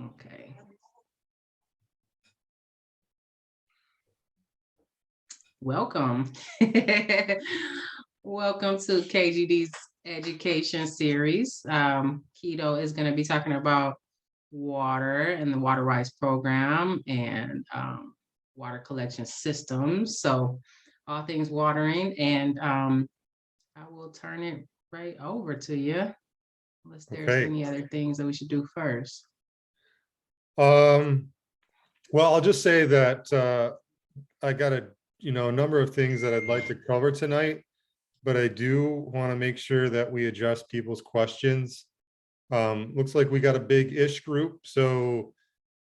Okay. Welcome. Welcome to KGD's education series. Keto is going to be talking about water and the Water Rights Program and water collection systems. So all things watering, and I will turn it right over to you unless there's any other things that we should do first. Well, I'll just say that I got a number of things that I'd like to cover tonight, but I do want to make sure that we address people's questions. Looks like we got a big-ish group, so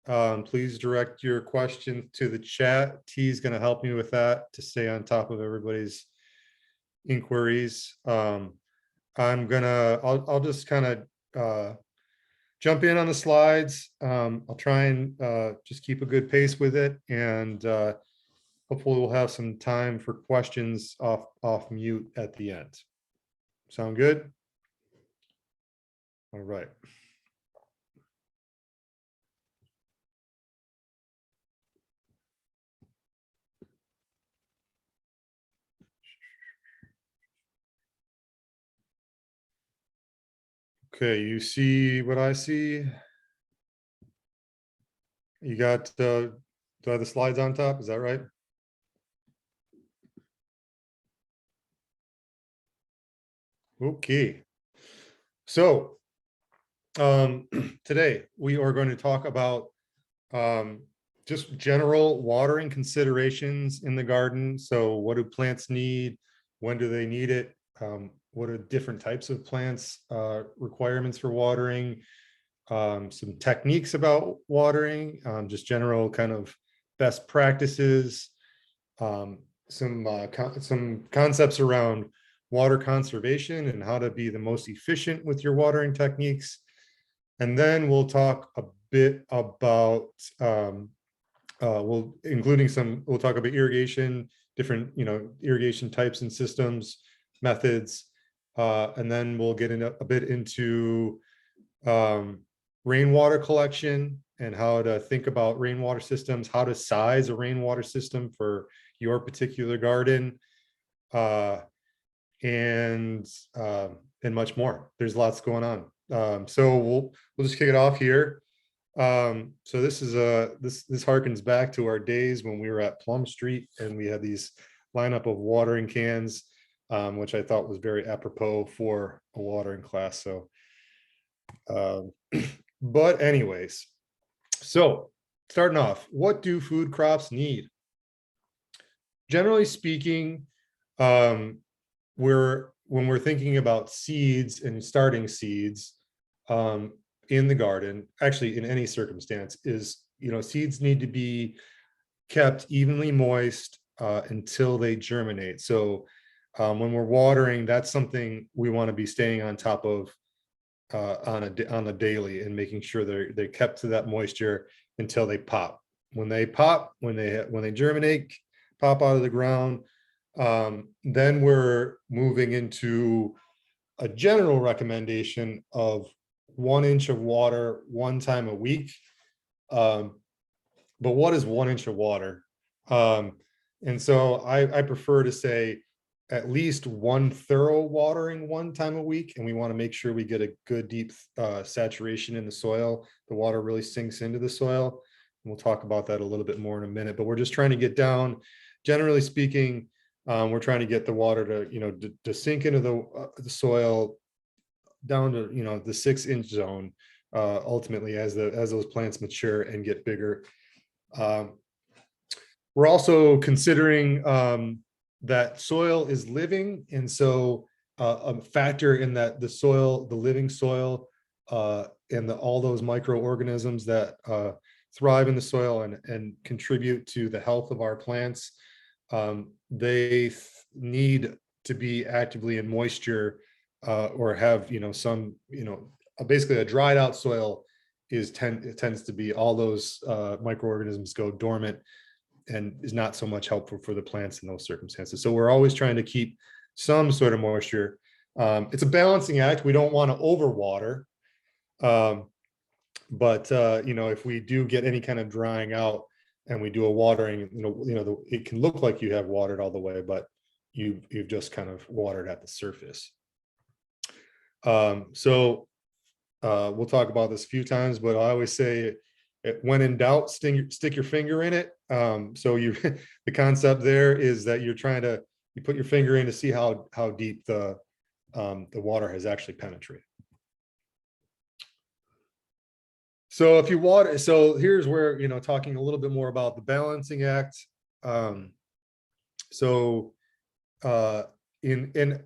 please direct your questions to the chat. T's going to help me with that to stay on top of everybody's inquiries. I'll just kind of jump in on the slides. I'll try and just keep a good pace with it, and hopefully we'll have some time for questions off mute at the end. Sound good? All right. Okay, you see what I see? You got do I have the slides on top? Is that right? Okay. So today we are going to talk about just general watering considerations in the garden. So what do plants need? When do they need it? What are different types of plants requirements for watering? Some techniques about watering, just general kind of best practices, some concepts around water conservation and how to be the most efficient with your watering techniques. And then we'll talk a bit about, we'll talk about irrigation, different, irrigation types and systems, methods. And then we'll get a bit into rainwater collection and how to think about rainwater systems, how to size a rainwater system for your particular garden, and much more. There's lots going on. So we'll just kick it off here. So this is this harkens back to our days when we were at Plum Street and we had these lineup of watering cans, which I thought was very apropos for a watering class. So but anyways, so starting off, what do food crops need? Generally speaking, when we're thinking about seeds and starting seeds in the garden, actually in any circumstance, is seeds need to be kept evenly moist until they germinate. So when we're watering, that's something we want to be staying on top of on a daily, and making sure they're kept to that moisture until they pop. When they pop, when they germinate, pop out of the ground, then we're moving into a general recommendation of 1 inch of water 1 time a week. But what is 1 inch of water? And so I prefer to say at least 1 thorough watering 1 time a week, and we want to make sure we get a good deep saturation in the soil. The water really sinks into the soil, and we'll talk about that a little bit more in a minute. But we're just trying to get down, generally speaking, we're trying to get the water to to sink into the soil down to the 6-inch zone, ultimately as those plants mature and get bigger. We're also considering that soil is living, and so a factor in that the soil, the living soil, and all those microorganisms that thrive in the soil and contribute to the health of our plants, they need to be actively in moisture, or have some basically a dried out soil tends to be, all those microorganisms go dormant and is not so much helpful for the plants in those circumstances. So we're always trying to keep some sort of moisture. It's a balancing act. We don't want to overwater, But if we do get any kind of drying out and we do a watering, it can look like you have watered all the way, but you've just kind of watered at the surface. So we'll talk about this a few times, but I always say, when in doubt, stick your finger in it. So the concept there is that you put your finger in to see how deep the water has actually penetrated. So if you water, so here's where, talking a little bit more about the balancing act. I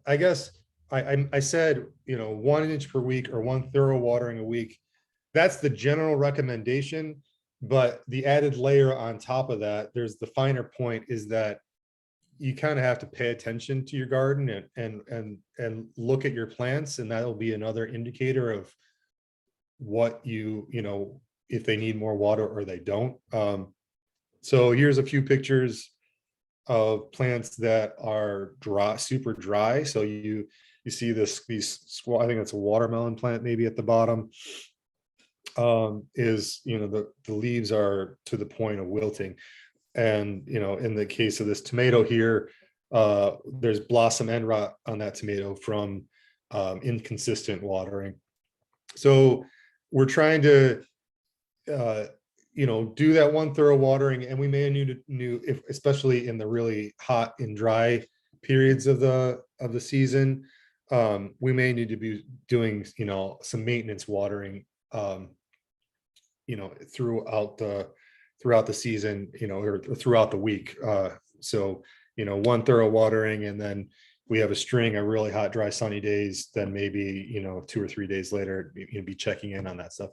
guess I said, 1 inch per week or 1 thorough watering a week. That's the general recommendation, but the added layer on top of that, there's the finer point, is that you kind of have to pay attention to your garden and look at your plants, and that'll be another indicator of what if they need more water or they don't. So here's a few pictures of plants that are dry, super dry. So you see I think it's a watermelon plant maybe at the bottom. The leaves are to the point of wilting. And in the case of this tomato here, there's blossom end rot on that tomato from inconsistent watering. So we're trying to do that 1 thorough watering, and we may need if especially in the really hot and dry periods of the season, we may need to be doing some maintenance watering throughout the season, or throughout the week. So 1 thorough watering, and then we have a string of really hot, dry, sunny days, then maybe 2 or 3 days later, be checking in on that stuff,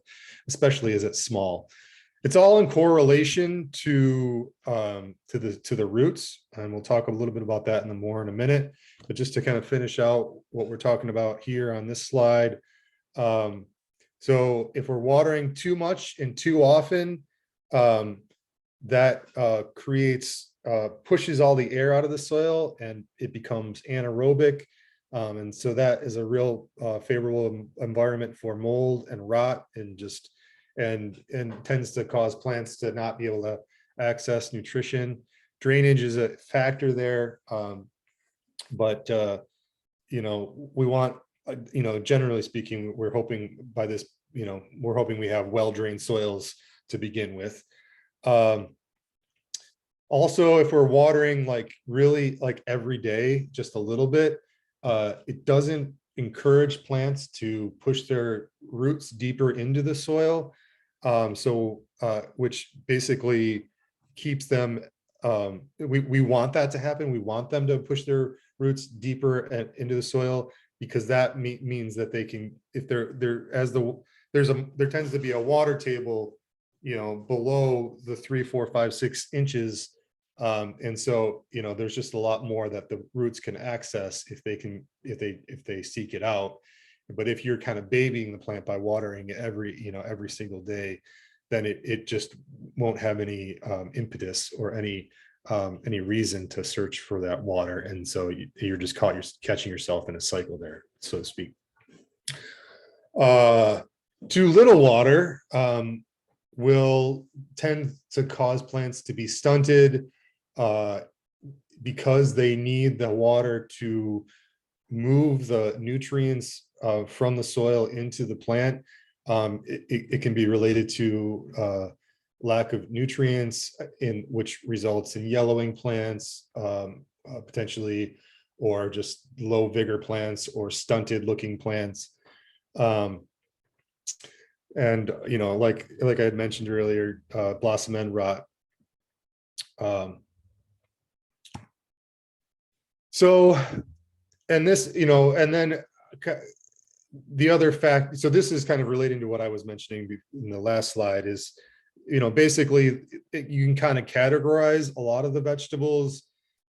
especially as it's small. It's all in correlation to the roots, and we'll talk a little bit about that more in a minute. But just to kind of finish out what we're talking about here on this slide, so if we're watering too much and too often, that pushes all the air out of the soil, and it becomes anaerobic. And so that is a real favorable environment for mold and rot, and tends to cause plants to not be able to access nutrition. Drainage is a factor there. But we want, generally speaking, we're hoping by this, we're hoping we have well-drained soils to begin with. Also, if we're watering really every day, just a little bit, it doesn't encourage plants to push their roots deeper into the soil. Which basically keeps them, we want that to happen. We want them to push their roots deeper into the soil, because that means that they can, if there tends to be a water table, below the 3, 4, 5, 6 inches. And so, there's just a lot more that the roots can access if they seek it out. But if you're kind of babying the plant by watering every single day, then it just won't have any impetus or any reason to search for that water. And so you're just catching yourself in a cycle there, so to speak. Too little water will tend to cause plants to be stunted, because they need the water to move the nutrients from the soil into the plant. It can be related to lack of nutrients, which results in yellowing plants, potentially, or just low vigor plants or stunted looking plants. And like I had mentioned earlier, blossom end rot. So, and this, and then the other fact, so this is kind of relating to what I was mentioning in the last slide, is, basically you can kind of categorize a lot of the vegetables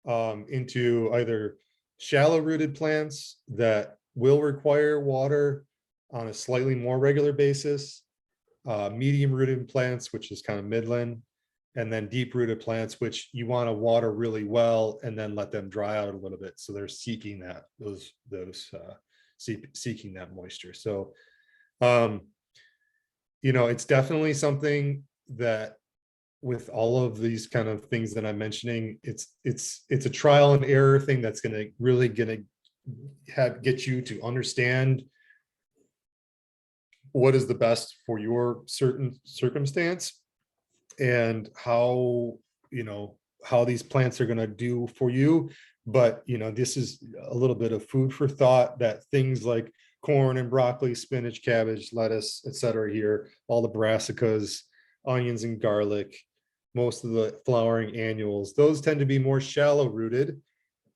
into either shallow rooted plants that will require water on a slightly more regular basis, medium rooted plants, which is kind of midland, and then deep rooted plants, which you want to water really well and then let them dry out a little bit. So they're seeking that, seeking that moisture. So it's definitely something that with all of these kind of things that I'm mentioning, it's a trial and error thing that's really gonna get you to understand what is the best for your certain circumstance, and how how these plants are going to do for you. But this is a little bit of food for thought, that things like corn and broccoli, spinach, cabbage, lettuce, etc. here, all the brassicas, onions and garlic, most of the flowering annuals, those tend to be more shallow rooted,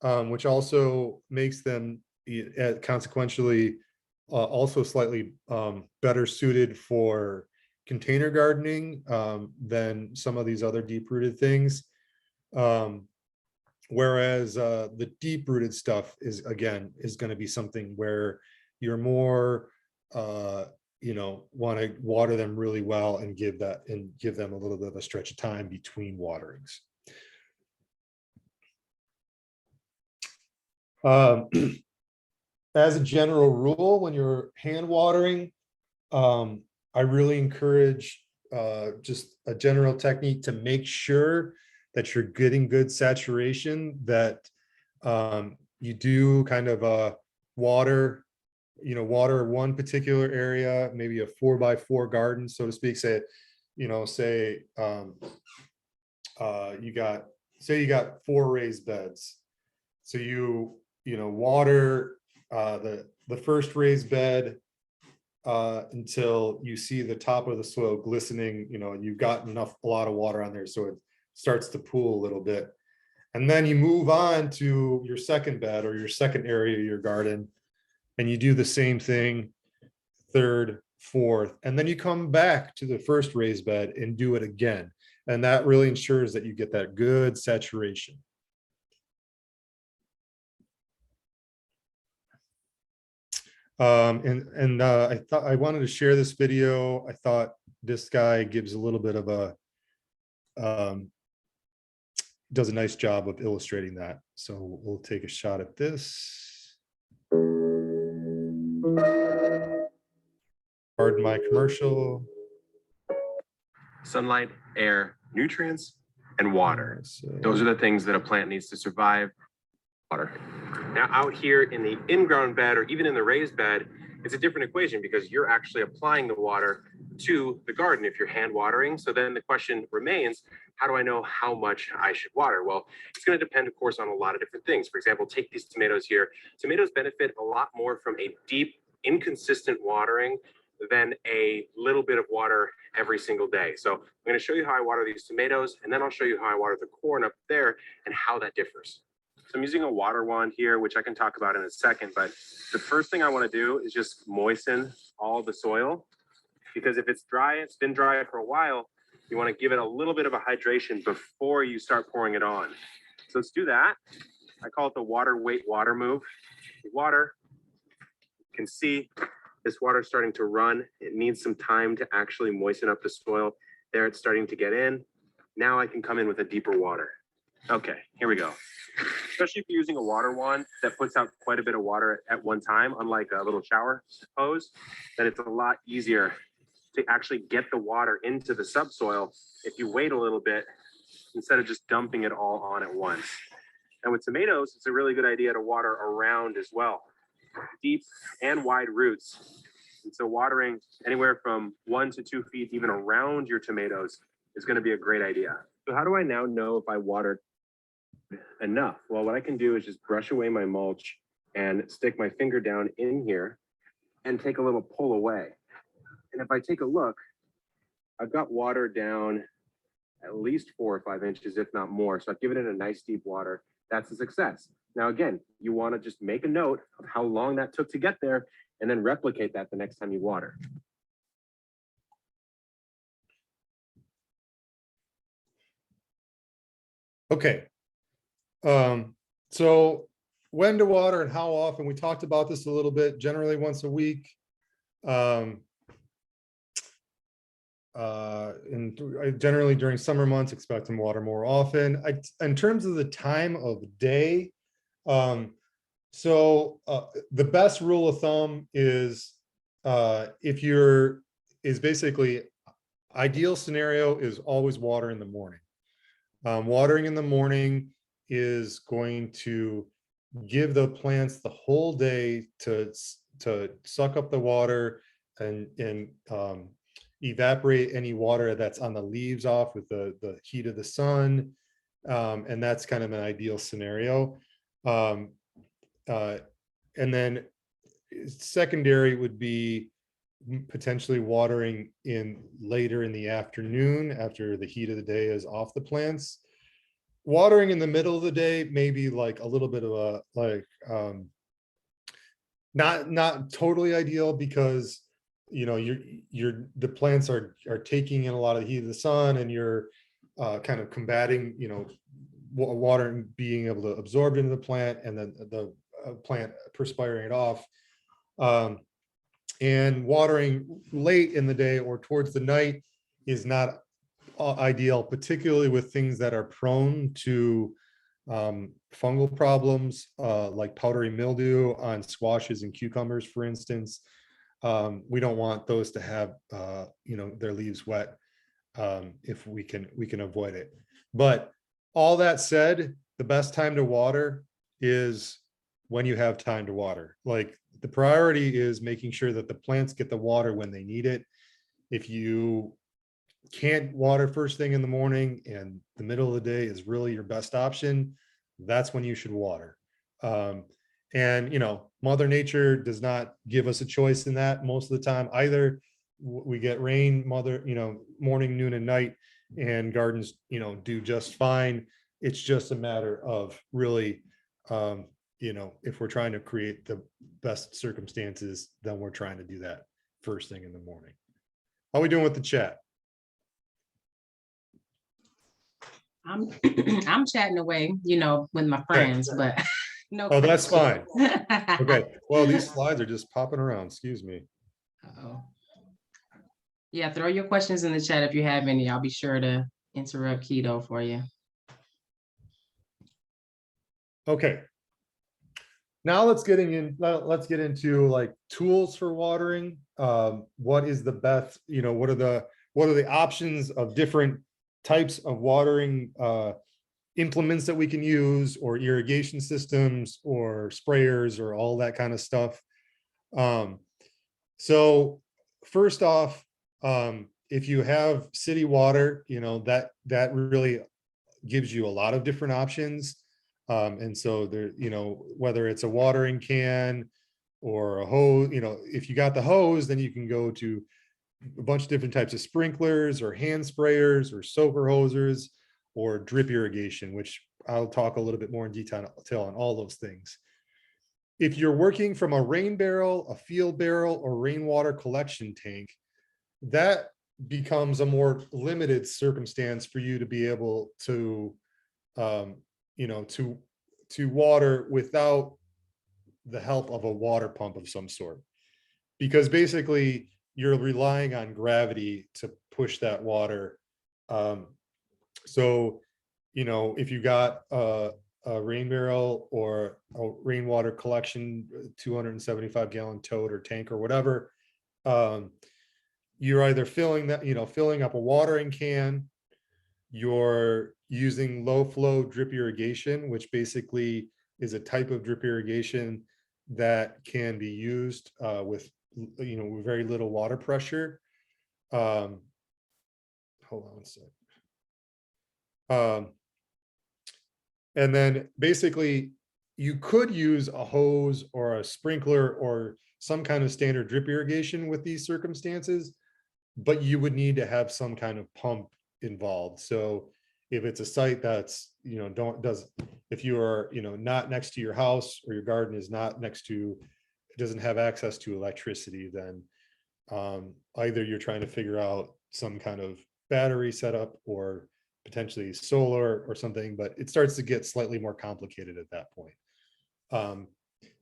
which also makes them consequentially also slightly better suited for container gardening than some of these other deep rooted things. Whereas the deep rooted stuff is going to be something where you're more want to water them really well and give them a little bit of a stretch of time between waterings. As a general rule, when you're hand watering, I really encourage just a general technique to make sure that you're getting good saturation, that you do kind of water one particular area, maybe a 4x4 garden, so to speak. Say you got 4 raised beds. So you water the first raised bed until you see the top of the soil glistening, you've got a lot of water on there, so it starts to pool a little bit. And then you move on to your second bed or your second area of your garden, and you do the same thing, third, fourth, and then you come back to the first raised bed and do it again. And that really ensures that you get that good saturation. I thought I wanted to share this video. I thought this guy gives a little bit of does a nice job of illustrating that. So we'll take a shot at this. Pardon my commercial. Sunlight, air, nutrients, and water. Those are the things that a plant needs to survive. Water. Now out here in the in-ground bed or even in the raised bed, it's a different equation because you're actually applying the water to the garden if you're hand watering. So then the question remains, how do I know how much I should water? Well, it's going to depend, of course, on a lot of different things. For example, take these tomatoes here. Tomatoes benefit a lot more from a deep, inconsistent watering than a little bit of water every single day. So I'm going to show you how I water these tomatoes, and then I'll show you how I water the corn up there and how that differs. So I'm using a water wand here, which I can talk about in a second, but the first thing I want to do is just moisten all the soil, because if it's dry, it's been dry for a while, you want to give it a little bit of a hydration before you start pouring it on. So let's do that. I call it the water weight water move. Water, you can see this water is starting to run. It needs some time to actually moisten up the soil. There it's starting to get in. Now I can come in with a deeper water. Okay, here we go. Especially if you're using a water wand that puts out quite a bit of water at one time, unlike a little shower hose, then it's a lot easier to actually get the water into the subsoil if you wait a little bit instead of just dumping it all on at once. And with tomatoes, it's a really good idea to water around as well. Deep and wide roots. And so watering anywhere from 1 to 2 feet even around your tomatoes is going to be a great idea. So how do I now know if I watered enough? Well, what I can do is just brush away my mulch and stick my finger down in here and take a little pull away. And if I take a look, I've got water down at least 4 or 5 inches, if not more. So I've given it a nice deep water. That's a success. Now, again, you want to just make a note of how long that took to get there and then replicate that the next time you water. Okay. So when to water and how often, we talked about this a little bit, generally once a week. And generally during summer months, expect them to water more often. In terms of the time of day, the best rule of thumb is if you're is basically ideal scenario is always water in the morning. Watering in the morning is going to give the plants the whole day to suck up the water and evaporate any water that's on the leaves off with the heat of the sun. And that's kind of an ideal scenario. And then secondary would be potentially watering in later in the afternoon after the heat of the day is off the plants. Watering in the middle of the day, maybe like a little bit of a not totally ideal, because the plants are taking in a lot of the heat of the sun, and you're kind of combating water being able to absorb into the plant, and then the plant perspiring it off. And watering late in the day or towards the night is not ideal, particularly with things that are prone to fungal problems, like powdery mildew on squashes and cucumbers, for instance. We don't want those to have their leaves wet if we can avoid it. But all that said, the best time to water is when you have time to water. Like, the priority is making sure that the plants get the water when they need it. If you can't water first thing in the morning and the middle of the day is really your best option, that's when you should water. And Mother Nature does not give us a choice in that most of the time either. We get rain, morning, noon, and night, and gardens do just fine. It's just a matter of really if we're trying to create the best circumstances, then we're trying to do that first thing in the morning. How are we doing with the chat? I'm I'm chatting away, with my friends, but no. Oh, that's fine. questions. Okay. Well, these slides are just popping around. Excuse me. Uh-oh. Yeah, throw your questions in the chat if you have any. I'll be sure to interrupt Keto for you. Okay. Now let's get into like tools for watering. What is the best, what are the options of different types of watering implements that we can use, or irrigation systems, or sprayers, or all that kind of stuff. So first off, if you have city water, that really gives you a lot of different options. And so there, whether it's a watering can or a hose, if you got the hose, then you can go to a bunch of different types of sprinklers, or hand sprayers, or soaker hosers, or drip irrigation, which I'll talk a little bit more in detail on all those things. If you're working from a rain barrel, a field barrel, or rainwater collection tank, that becomes a more limited circumstance for you to be able to to water without the help of a water pump of some sort, because basically you're relying on gravity to push that water. So if you got a rain barrel or a rainwater collection 275 gallon tote or tank or whatever, you're either filling up a watering can, you're using low flow drip irrigation, which basically is a type of drip irrigation that can be used with very little water pressure. Hold on a sec. And then basically you could use a hose or a sprinkler or some kind of standard drip irrigation with these circumstances, but you would need to have some kind of pump involved. So if it's a site that's, if you are, not next to your house, or your garden is not next to, it doesn't have access to electricity, then either you're trying to figure out some kind of battery setup, or potentially solar or something, but it starts to get slightly more complicated at that point.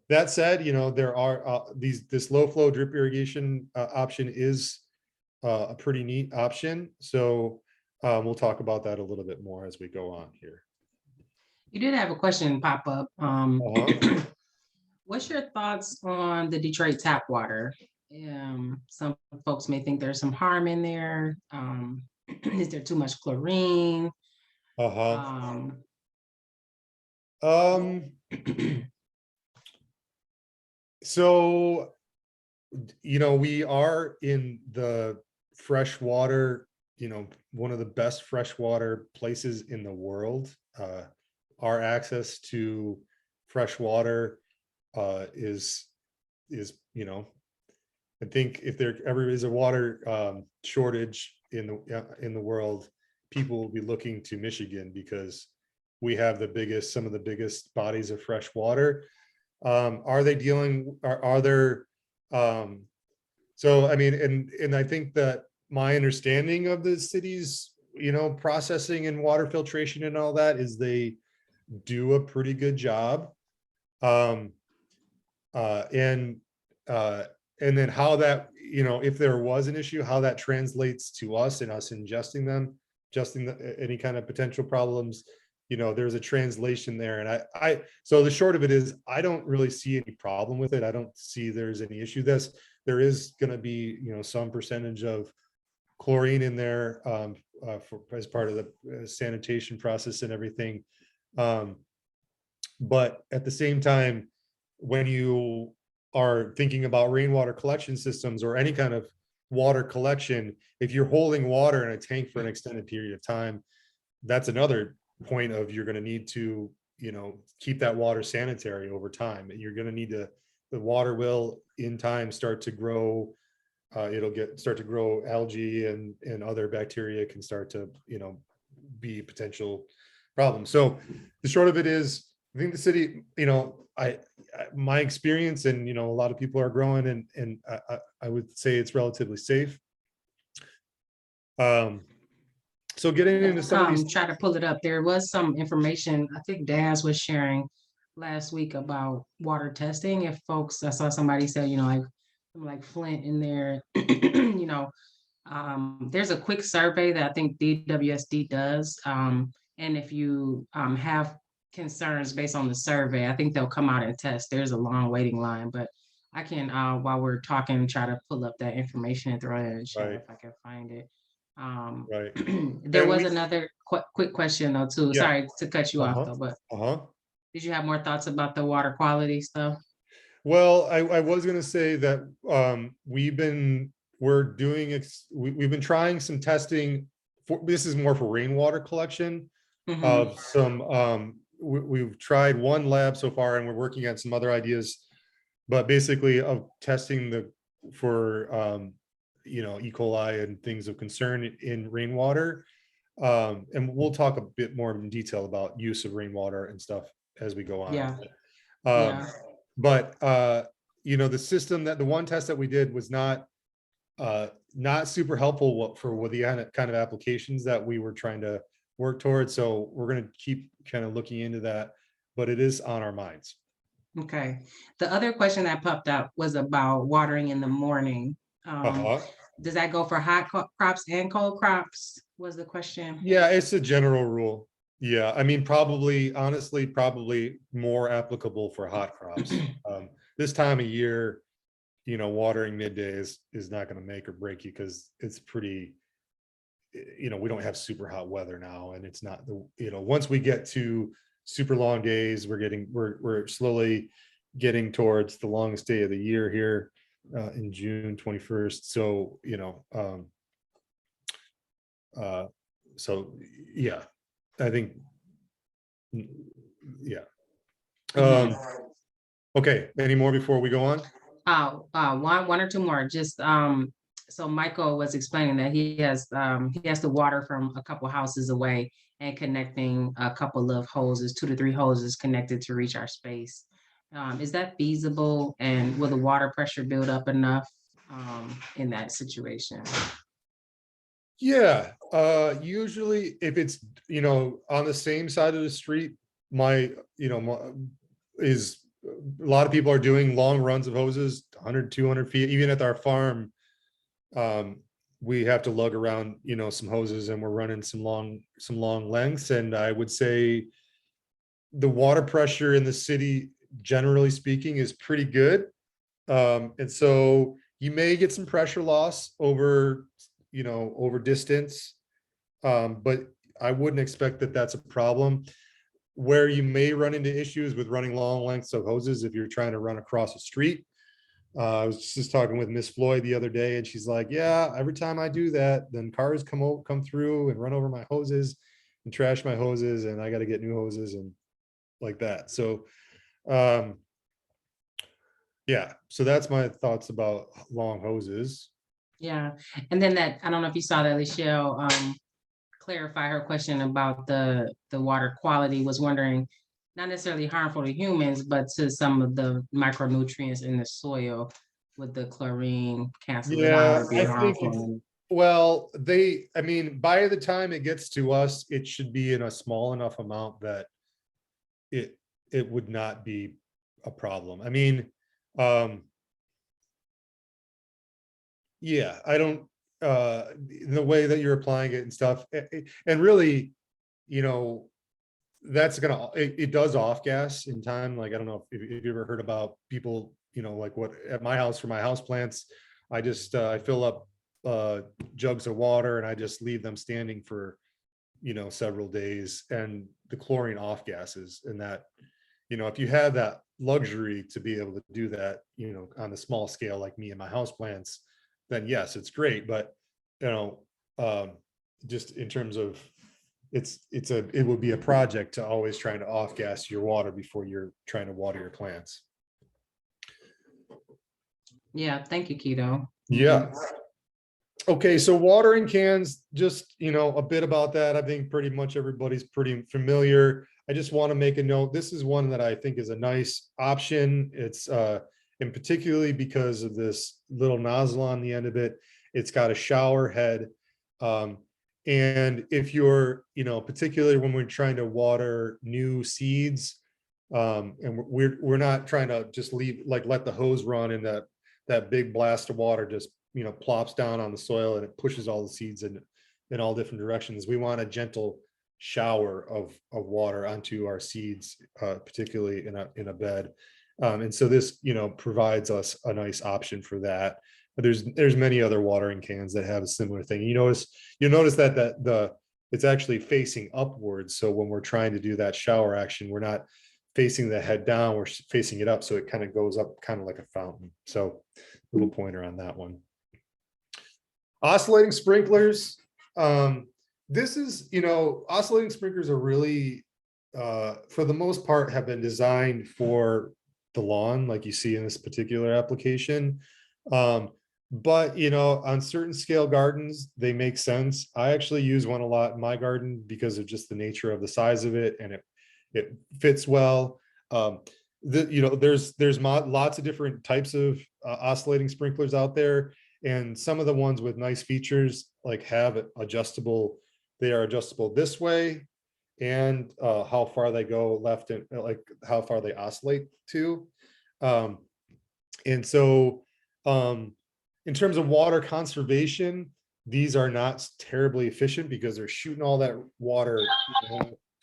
That said, there are this low flow drip irrigation option is a pretty neat option. So we'll talk about that a little bit more as we go on here. You did have a question pop up. What's your thoughts on the Detroit tap water? Some folks may think there's some harm in there. Is there too much chlorine? Uh-huh. So, we are in the freshwater, one of the best freshwater places in the world. Our access to fresh water is, I think if there ever is a water shortage in the world, people will be looking to Michigan because we have some of the biggest bodies of fresh water. Are they dealing? Are there? So I mean, and I think that my understanding of the city's, processing and water filtration and all that is they do a pretty good job. And then how that, if there was an issue, how that translates to us and us ingesting them, any kind of potential problems, there's a translation there. And so the short of it is, I don't really see any problem with it. I don't see there's any issue. There is going to be, some percentage of chlorine in there as part of the sanitation process and everything. But at the same time, when you are thinking about rainwater collection systems or any kind of water collection, if you're holding water in a tank for an extended period of time, that's another point of you're going to need to, keep that water sanitary over time. And you're going to need the water will in time start to grow. It'll start to grow algae and other bacteria can start to, be potential problems. So the short of it is, I think the city, my experience and, a lot of people are growing and I would say it's relatively safe. So getting into some of these, Try to pull it up. There was some information, I think Daz was sharing last week about water testing. If folks, I saw somebody say, like Flint in there, there's a quick survey that I think DWSD does. And if you have concerns based on the survey, I think they'll come out and test. There's a long waiting line, but I can, while we're talking, try to pull up that information and throw it in the chat if I can find it. right. There was another quick question though too. Yeah. Sorry to cut you off though, but did you have more thoughts about the water quality stuff? Well, I was going to say that we've been trying some testing this is more for rainwater collection of some we've tried one lab so far and we're working on some other ideas, but basically of testing for E. coli and things of concern in rainwater. And we'll talk a bit more in detail about use of rainwater and stuff as we go on. Yeah. But the system the one test that we did was not super helpful for the kind of applications that we were trying to work towards. So we're going to keep kind of looking into that, but it is on our minds. Okay. The other question that popped up was about watering in the morning. Does that go for hot crops and cold crops? Was the question? Yeah, it's a general rule. Yeah, I mean, honestly, probably more applicable for hot crops. This time of year, watering midday is not going to make or break you because it's pretty, we don't have super hot weather now, and it's not once we get to super long days, we're slowly getting towards the longest day of the year here in June 21st. So so yeah, I think yeah. Okay, any more before we go on? One or two more. Just so Michael was explaining that he has the water from a couple houses away and connecting a couple of hoses, 2 to 3 hoses connected to reach our space. Is that feasible, and will the water pressure build up enough in that situation? Yeah, usually if it's on the same side of the street, is a lot of people are doing long runs of hoses 100 200 feet. Even at our farm, we have to lug around some hoses, and we're running some long lengths. And I would say the water pressure in the city, generally speaking, is pretty good. And so You may get some pressure loss over, over distance, but I wouldn't expect that that's a problem. Where you may run into issues with running long lengths of hoses if you're trying to run across a street. I was just talking with Miss Floyd the other day, and she's like, yeah, every time I do that, then cars come through and run over my hoses and trash my hoses, and I got to get new hoses and like that. So yeah, so that's my thoughts about long hoses. Yeah, and then that, I don't know if you saw that, Michelle, clarify her question about the water quality, was wondering, not necessarily harmful to humans, but to some of the micronutrients in the soil with the chlorine cancel it Yeah, out, be I think harmful. well, I mean, by the time it gets to us, it should be in a small enough amount that it would not be a problem. I mean, yeah, I don't, the way that you're applying it and stuff, and really, that's gonna, it does off gas in time. Like, I don't know if you ever heard about people, like what at my house for my house plants, I just, I fill up jugs of water and I just leave them standing for, several days, and the chlorine off gases. And that, if you have that luxury to be able to do that, on a small scale like me and my house plants, then yes, it's great. But just in terms of it would be a project to always trying to off gas your water before you're trying to water your plants. Yeah, thank you, Keto. Yeah. Okay, so watering cans, just a bit about that. I think pretty much everybody's pretty familiar. I just want to make a note. This is one that I think is a nice option. It's and particularly because of this little nozzle on the end of it, it's got a shower head. And if you're, particularly when we're trying to water new seeds, and we're not trying to just let the hose run and that big blast of water just plops down on the soil and it pushes all the seeds in all different directions. We want a gentle shower of water onto our seeds, particularly in a bed. And so this, provides us a nice option for that. But there's many other watering cans that have a similar thing. You'll notice that it's actually facing upwards. So when we're trying to do that shower action, we're not facing the head down, we're facing it up. So it kind of goes up kind of like a fountain. So little pointer on that one. Oscillating sprinklers. This is, oscillating sprinklers are really, for the most part, have been designed for the lawn, like you see in this particular application. But, on certain scale gardens, they make sense. I actually use one a lot in my garden because of just the nature of the size of it, and it fits well. There's lots of different types of oscillating sprinklers out there. And some of the ones with nice features like have adjustable, they are adjustable this way, and how far they go left and like how far they oscillate to. And so in terms of water conservation, these are not terribly efficient because they're shooting all that water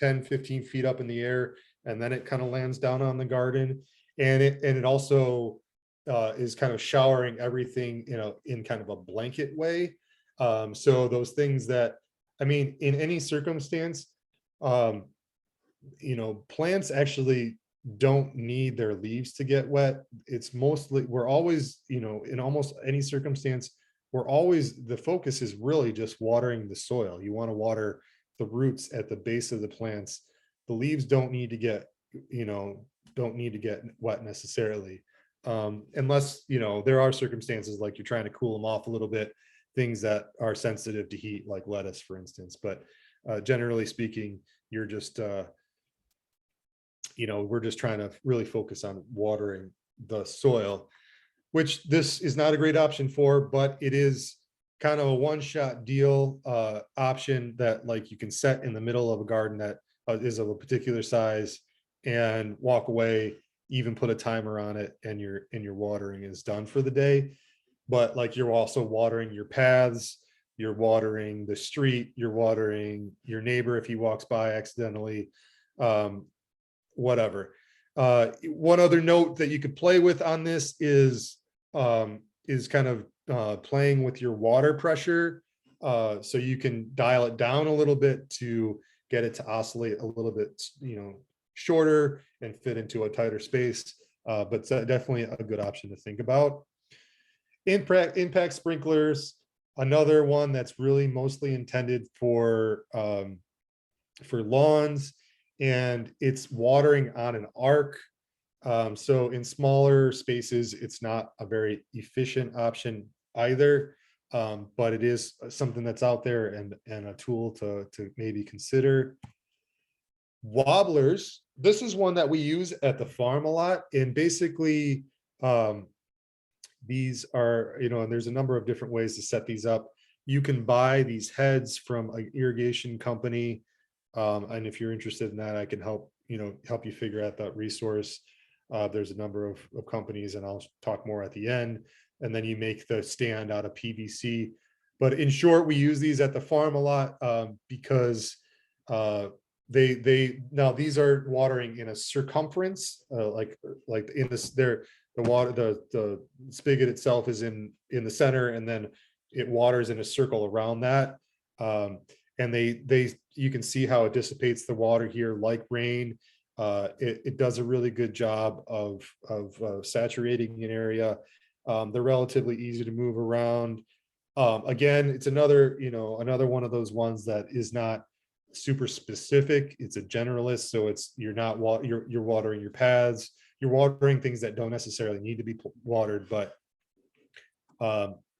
10, 15 feet up in the air, and then it kind of lands down on the garden. And it also is kind of showering everything, in kind of a blanket way. So those things that, I mean, in any circumstance, plants actually don't need their leaves to get wet. It's mostly, we're always, in almost any circumstance, the focus is really just watering the soil. You want to water the roots at the base of the plants. The leaves don't need to get, wet necessarily. Unless, there are circumstances like you're trying to cool them off a little bit, things that are sensitive to heat, like lettuce, for instance. But generally speaking, you're just, we're just trying to really focus on watering the soil, which this is not a great option for, but it is kind of a one-shot deal option that like you can set in the middle of a garden that is of a particular size and walk away, even put a timer on it, and your watering is done for the day. But like you're also watering your paths, you're watering the street, you're watering your neighbor if he walks by accidentally, whatever. One other note that you could play with on this is is kind of playing with your water pressure. So you can dial it down a little bit to get it to oscillate a little bit, shorter and fit into a tighter space. But it's definitely a good option to think about. Impact sprinklers, another one that's really mostly intended for lawns, and it's watering on an arc. So in smaller spaces, it's not a very efficient option either, but it is something that's out there and a tool to maybe consider. Wobblers, this is one that we use at the farm a lot, and basically these are, and there's a number of different ways to set these up. You can buy these heads from an irrigation company, and if you're interested in that, I can help you figure out that resource. There's a number of companies, and I'll talk more at the end. And then you make the stand out of PVC. But in short, we use these at the farm a lot because now these are watering in a circumference, like in this, the water, the spigot itself is in the center, and then it waters in a circle around that. And you can see how it dissipates the water here like rain. It does a really good job of saturating an area. They're relatively easy to move around. Again, it's another one of those ones that is not super specific. It's a generalist, so you're watering your paths. You're watering things that don't necessarily need to be watered, but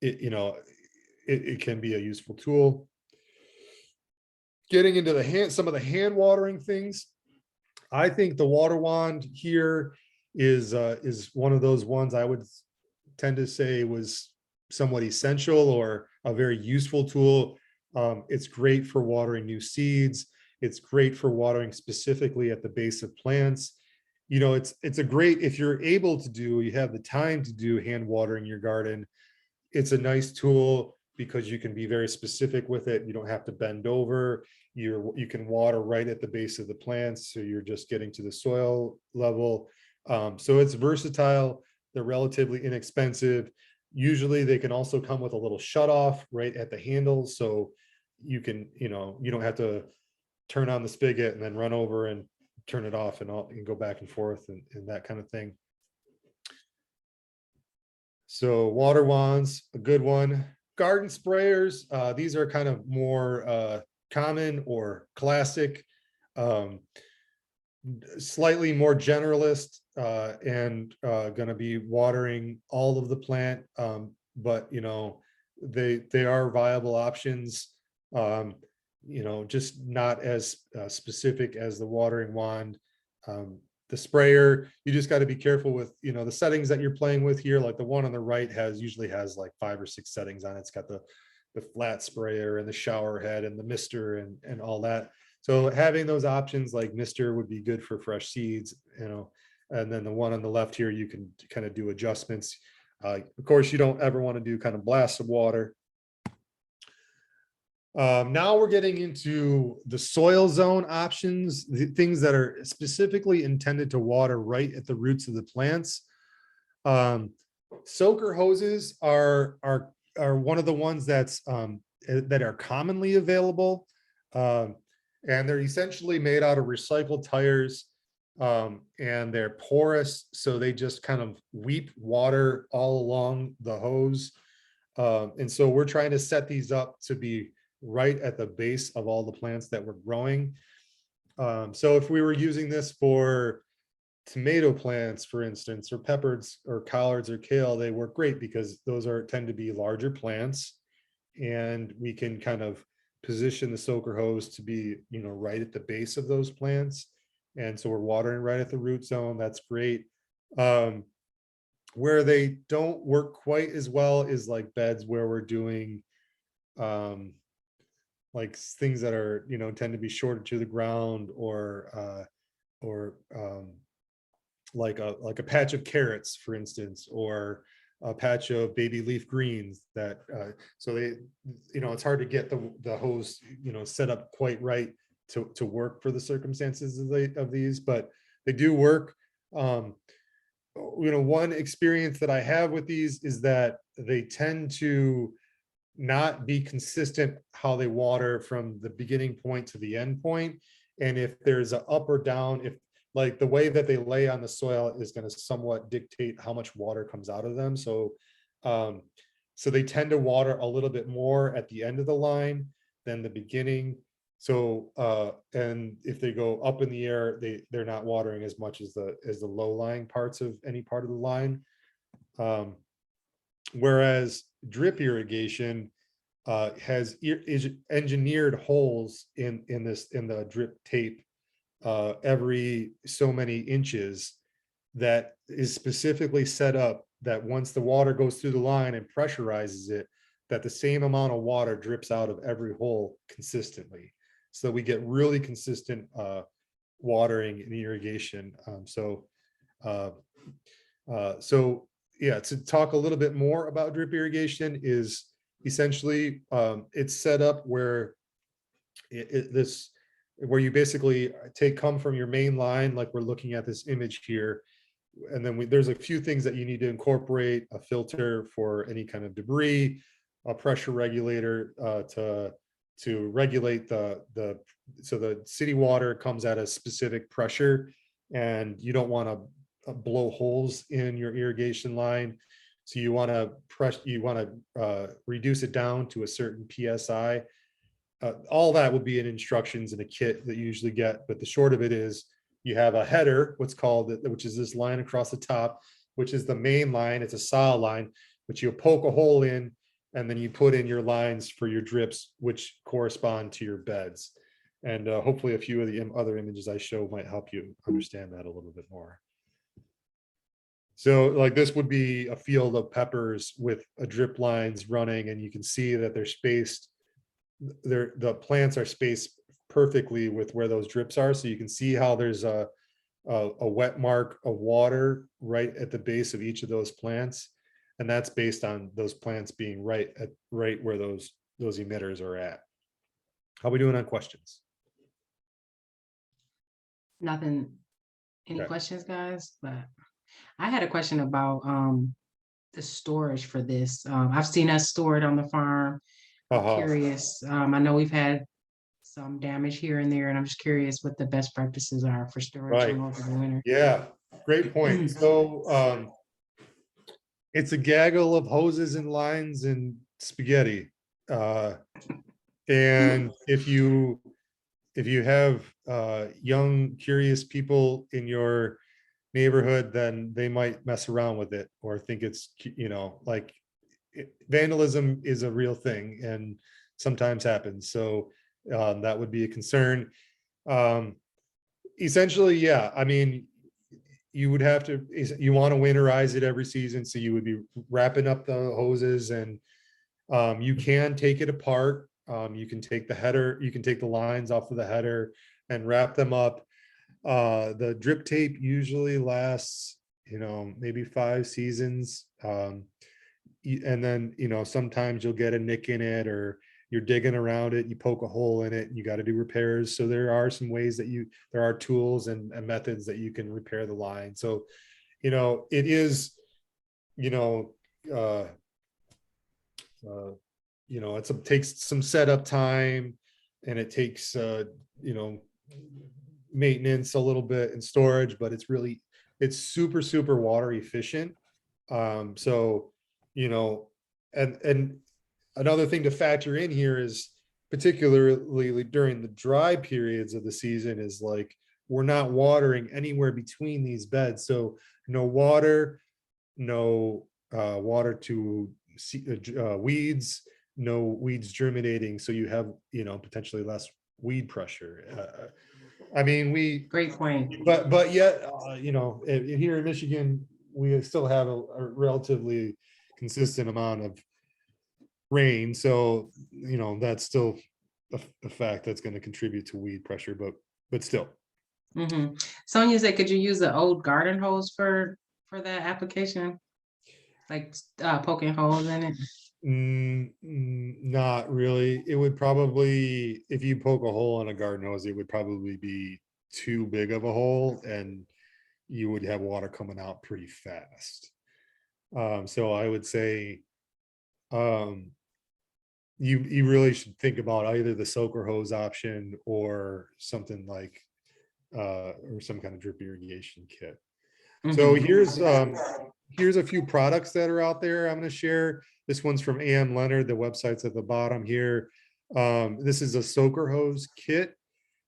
it can be a useful tool. Getting into some of the hand watering things, I think the water wand here is one of those ones I would tend to say was somewhat essential or a very useful tool. It's great for watering new seeds. It's great for watering specifically at the base of plants. It's a great, if you're able to you have the time to do hand watering your garden, it's a nice tool because you can be very specific with it. You don't have to bend over. You can water right at the base of the plants, so you're just getting to the soil level. So it's versatile. They're relatively inexpensive. Usually they can also come with a little shutoff right at the handle, so you can, you don't have to turn on the spigot and then run over and turn it off and go back and forth and that kind of thing. So water wands, a good one. Garden sprayers, these are kind of more common or classic, slightly more generalist, and going to be watering all of the plant, but they are viable options, just not as specific as the watering wand. The sprayer, you just got to be careful with the settings that you're playing with here. Like the one on the right usually has like 5 or 6 settings on it. It's got the flat sprayer and the shower head and the mister and all that. So having those options like mister would be good for fresh seeds, and then the one on the left here, you can kind of do adjustments. Of course, you don't ever want to do kind of blasts of water. Now we're getting into the soil zone options, the things that are specifically intended to water right at the roots of the plants. Soaker hoses are one of the ones that are commonly available, and they're essentially made out of recycled tires, and they're porous, so they just kind of weep water all along the hose, and so we're trying to set these up to be right at the base of all the plants that we're growing. So if we were using this for tomato plants, for instance, or peppers or collards or kale, they work great because those tend to be larger plants, and we can kind of position the soaker hose to be right at the base of those plants, and so we're watering right at the root zone. That's great. Where they don't work quite as well is like beds where we're doing like things that are tend to be shorter to the ground, or like a patch of carrots, for instance, or a patch of baby leaf greens that so they it's hard to get the hose set up quite right to work for the circumstances of these, but they do work. One experience that I have with these is that they tend to not be consistent how they water from the beginning point to the end point. And if there's a up or down, if like the way that they lay on the soil is going to somewhat dictate how much water comes out of them. So so they tend to water a little bit more at the end of the line than the beginning. So and if they go up in the air, they're not watering as much as the low lying parts of any part of the line. Whereas drip irrigation is engineered holes in the drip tape every so many inches that is specifically set up that once the water goes through the line and pressurizes it, that the same amount of water drips out of every hole consistently. So we get really consistent watering and irrigation. So yeah, to talk a little bit more about drip irrigation is essentially it's set up where where you basically come from your main line, like we're looking at this image here, and then there's a few things that you need to incorporate: a filter for any kind of debris, a pressure regulator to regulate so the city water comes at a specific pressure, and you don't want to blow holes in your irrigation line. So you want to reduce it down to a certain PSI. All that would be in instructions in a kit that you usually get. But the short of it is you have a header, what's called, which is this line across the top, which is the main line. It's a solid line, which you'll poke a hole in, and then you put in your lines for your drips, which correspond to your beds. And hopefully a few of the other images I show might help you understand that a little bit more. So like this would be a field of peppers with a drip lines running, and you can see that they're spaced. The plants are spaced perfectly with where those drips are. So you can see how there's a wet mark of water right at the base of each of those plants. And that's based on those plants being right where those emitters are at. How are we doing on questions? Nothing. Any Okay. questions, guys? But I had a question about the storage for this. I've seen us store it on the farm. I'm curious. I know we've had some damage here and there, and I'm just curious what the best practices are for storage over the winter. Yeah, great point. So it's a gaggle of hoses and lines and spaghetti. And if you have young, curious people in your neighborhood, then they might mess around with it or think it's, like vandalism is a real thing and sometimes happens. So that would be a concern. Essentially, yeah, I mean, you would have to, you want to winterize it every season. So you would be wrapping up the hoses, and you can take it apart. You can take the header, you can take the lines off of the header and wrap them up. The drip tape usually lasts, maybe 5 seasons. And then, sometimes you'll get a nick in it, or you're digging around it, you poke a hole in it, and you got to do repairs. So there are some ways that there are tools and methods that you can repair the line. So, it is, it takes some setup time, and it takes, maintenance a little bit and storage, but it's super, super water efficient. So, and another thing to factor in here is, particularly during the dry periods of the season, is like, we're not watering anywhere between these beds. So no water to weeds, no weeds germinating. So you have, potentially less weed pressure. I mean, Great point. but yet, here in Michigan, we still have a relatively consistent amount of rain. So, that's still a fact that's going to contribute to weed pressure, but still. Mm-hmm. Sonia said, could you use the old garden hose for that application? Like poking holes in it? Not really. It would probably, if you poke a hole in a garden hose, it would probably be too big of a hole, and you would have water coming out pretty fast. So I would say you really should think about either the soaker hose option or something like or some kind of drip irrigation kit. So here's a few products that are out there I'm going to share. This one's from AM Leonard. The website's at the bottom here. This is a soaker hose kit,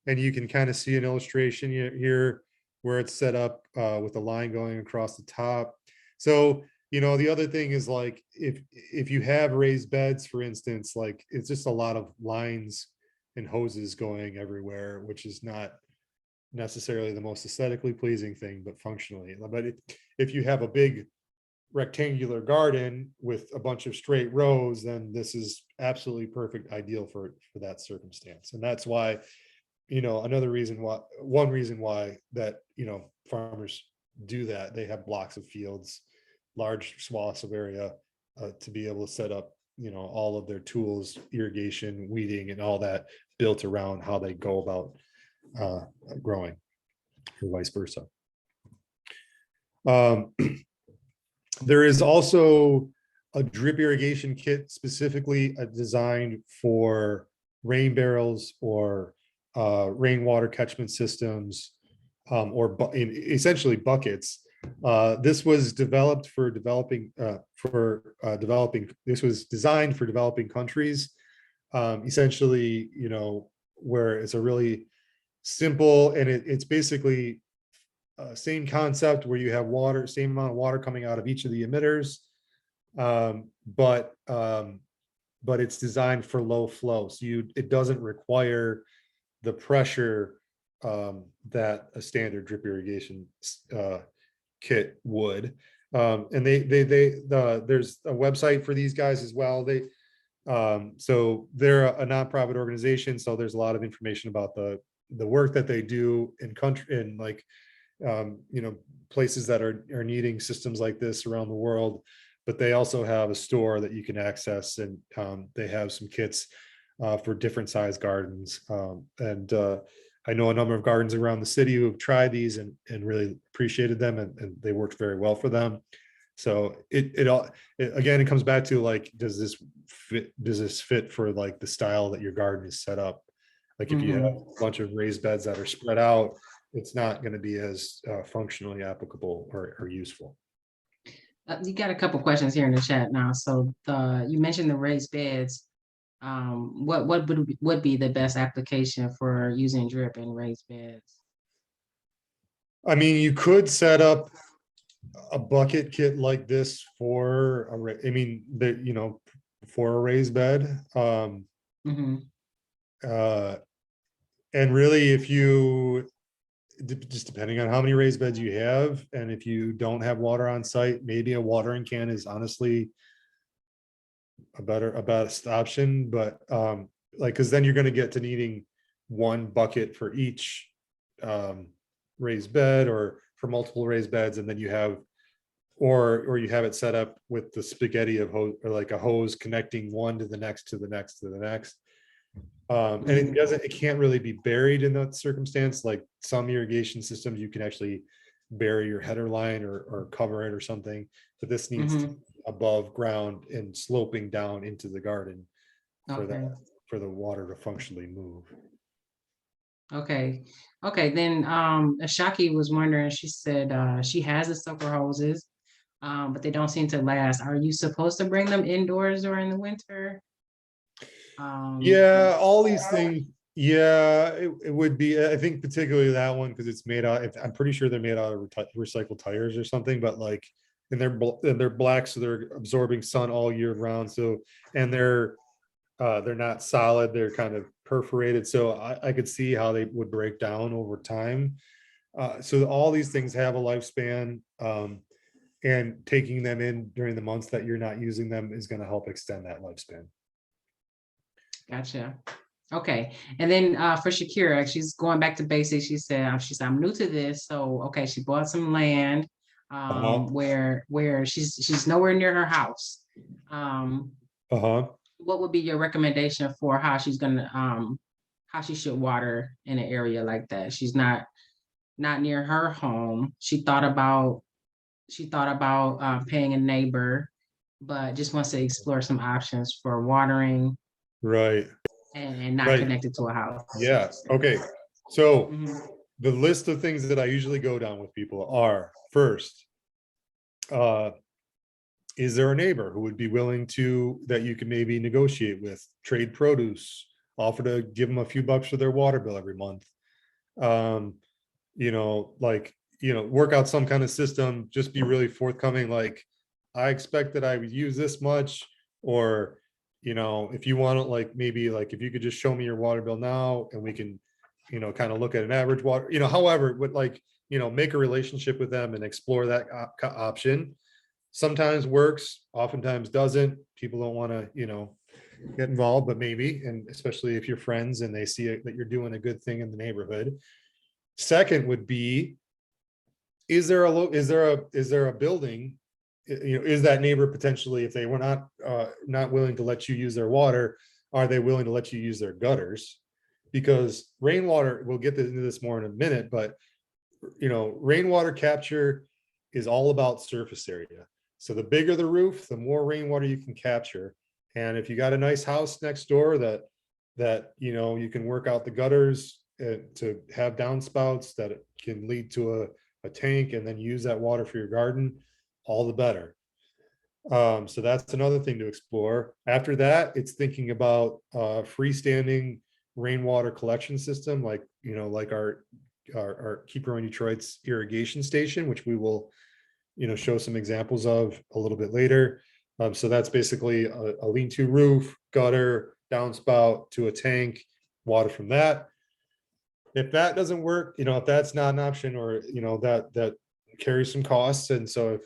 and you can kind of see an illustration here where it's set up with a line going across the top. So, the other thing is, like, if you have raised beds, for instance, like, it's just a lot of lines and hoses going everywhere, which is not necessarily the most aesthetically pleasing thing, but functionally. But if you have a big rectangular garden with a bunch of straight rows, then this is absolutely perfect, ideal for that circumstance. And that's why, one reason why that, farmers do that. They have blocks of fields, large swaths of area to be able to set up, all of their tools, irrigation, weeding, and all that built around how they go about growing, or vice versa. There is also a drip irrigation kit specifically designed for rain barrels or rainwater catchment systems, or essentially buckets. This was developed for developing. This was designed for developing countries. Essentially, where it's a really simple, and it's basically same concept where you have water, same amount of water coming out of each of the emitters, but it's designed for low flow, so it doesn't require the pressure that a standard drip irrigation kit would. And there's a website for these guys as well. So they're a nonprofit organization, so there's a lot of information about the work that they do in like places that are needing systems like this around the world. But they also have a store that you can access, and they have some kits for different size gardens. I know a number of gardens around the city who have tried these and really appreciated them, and they worked very well for them. So it comes back to, like, does this fit for, like, the style that your garden is set up? Like, if you have a bunch of raised beds that are spread out, it's not going to be as functionally applicable or useful. You got a couple questions here in the chat now. So you mentioned the raised beds. What would be the best application for using drip in raised beds? I mean, you could set up a bucket kit like this for for a raised bed. And really, if you just depending on how many raised beds you have, and if you don't have water on site, maybe a watering can is honestly a best option. But because then you're going to get to needing one bucket for each raised bed, or for multiple raised beds, and then you have or you have it set up with the spaghetti of hose, or like a hose connecting one to the next to the next to the next. And it can't really be buried in that circumstance. Like some irrigation systems, you can actually bury your header line or cover it or something, but this needs to be above ground and sloping down into the garden for the water to functionally move. Okay. Then Ashaki was wondering, she said she has the soaker hoses, but they don't seem to last. Are you supposed to bring them indoors during the winter? Yeah, all these things. Yeah, it would be. I think particularly that one, because it's made out. I'm pretty sure they're made out of recycled tires or something. But like, and they're black, so they're absorbing sun all year round. So, and they're not solid. They're kind of perforated. So I could see how they would break down over time. So all these things have a lifespan, and taking them in during the months that you're not using them is going to help extend that lifespan. Gotcha. Okay. And then for Shakira, she's going back to basics. She said, I'm new to this. So, okay, she bought some land where she's nowhere near her house. What would be your recommendation for how she's gonna how she should water in an area like that? She's not near her home. She thought about paying a neighbor but just wants to explore some options for watering Right. and not Right. connected to a house. Yeah. Okay. So Mhm. the list of things that I usually go down with people are first, is there a neighbor who would be willing to, that you can maybe negotiate with, trade produce, offer to give them a few bucks for their water bill every month? Like, work out some kind of system, just be really forthcoming. Like, I expect that I would use this much, or, if you want to, like, maybe like, if you could just show me your water bill now and we can, kind of look at an average water, however, would like, make a relationship with them and explore that option. Sometimes works, oftentimes doesn't. People don't want to, get involved, but maybe, and especially if you're friends and they see that you're doing a good thing in the neighborhood. Second would be, is there a building, is that neighbor potentially, if they were not willing to let you use their water, are they willing to let you use their gutters? Because rainwater, we'll get into this more in a minute, but rainwater capture is all about surface area. So the bigger the roof, the more rainwater you can capture. And if you got a nice house next door that you can work out the gutters to have downspouts that can lead to a tank, and then use that water for your garden, all the better. So that's another thing to explore. After that, it's thinking about freestanding rainwater collection system, like like our Keeper on Detroit's irrigation station, which we will show some examples of a little bit later. So that's basically a lean-to roof, gutter, downspout to a tank, water from that. If that doesn't work, if that's not an option, or that carries some costs, and so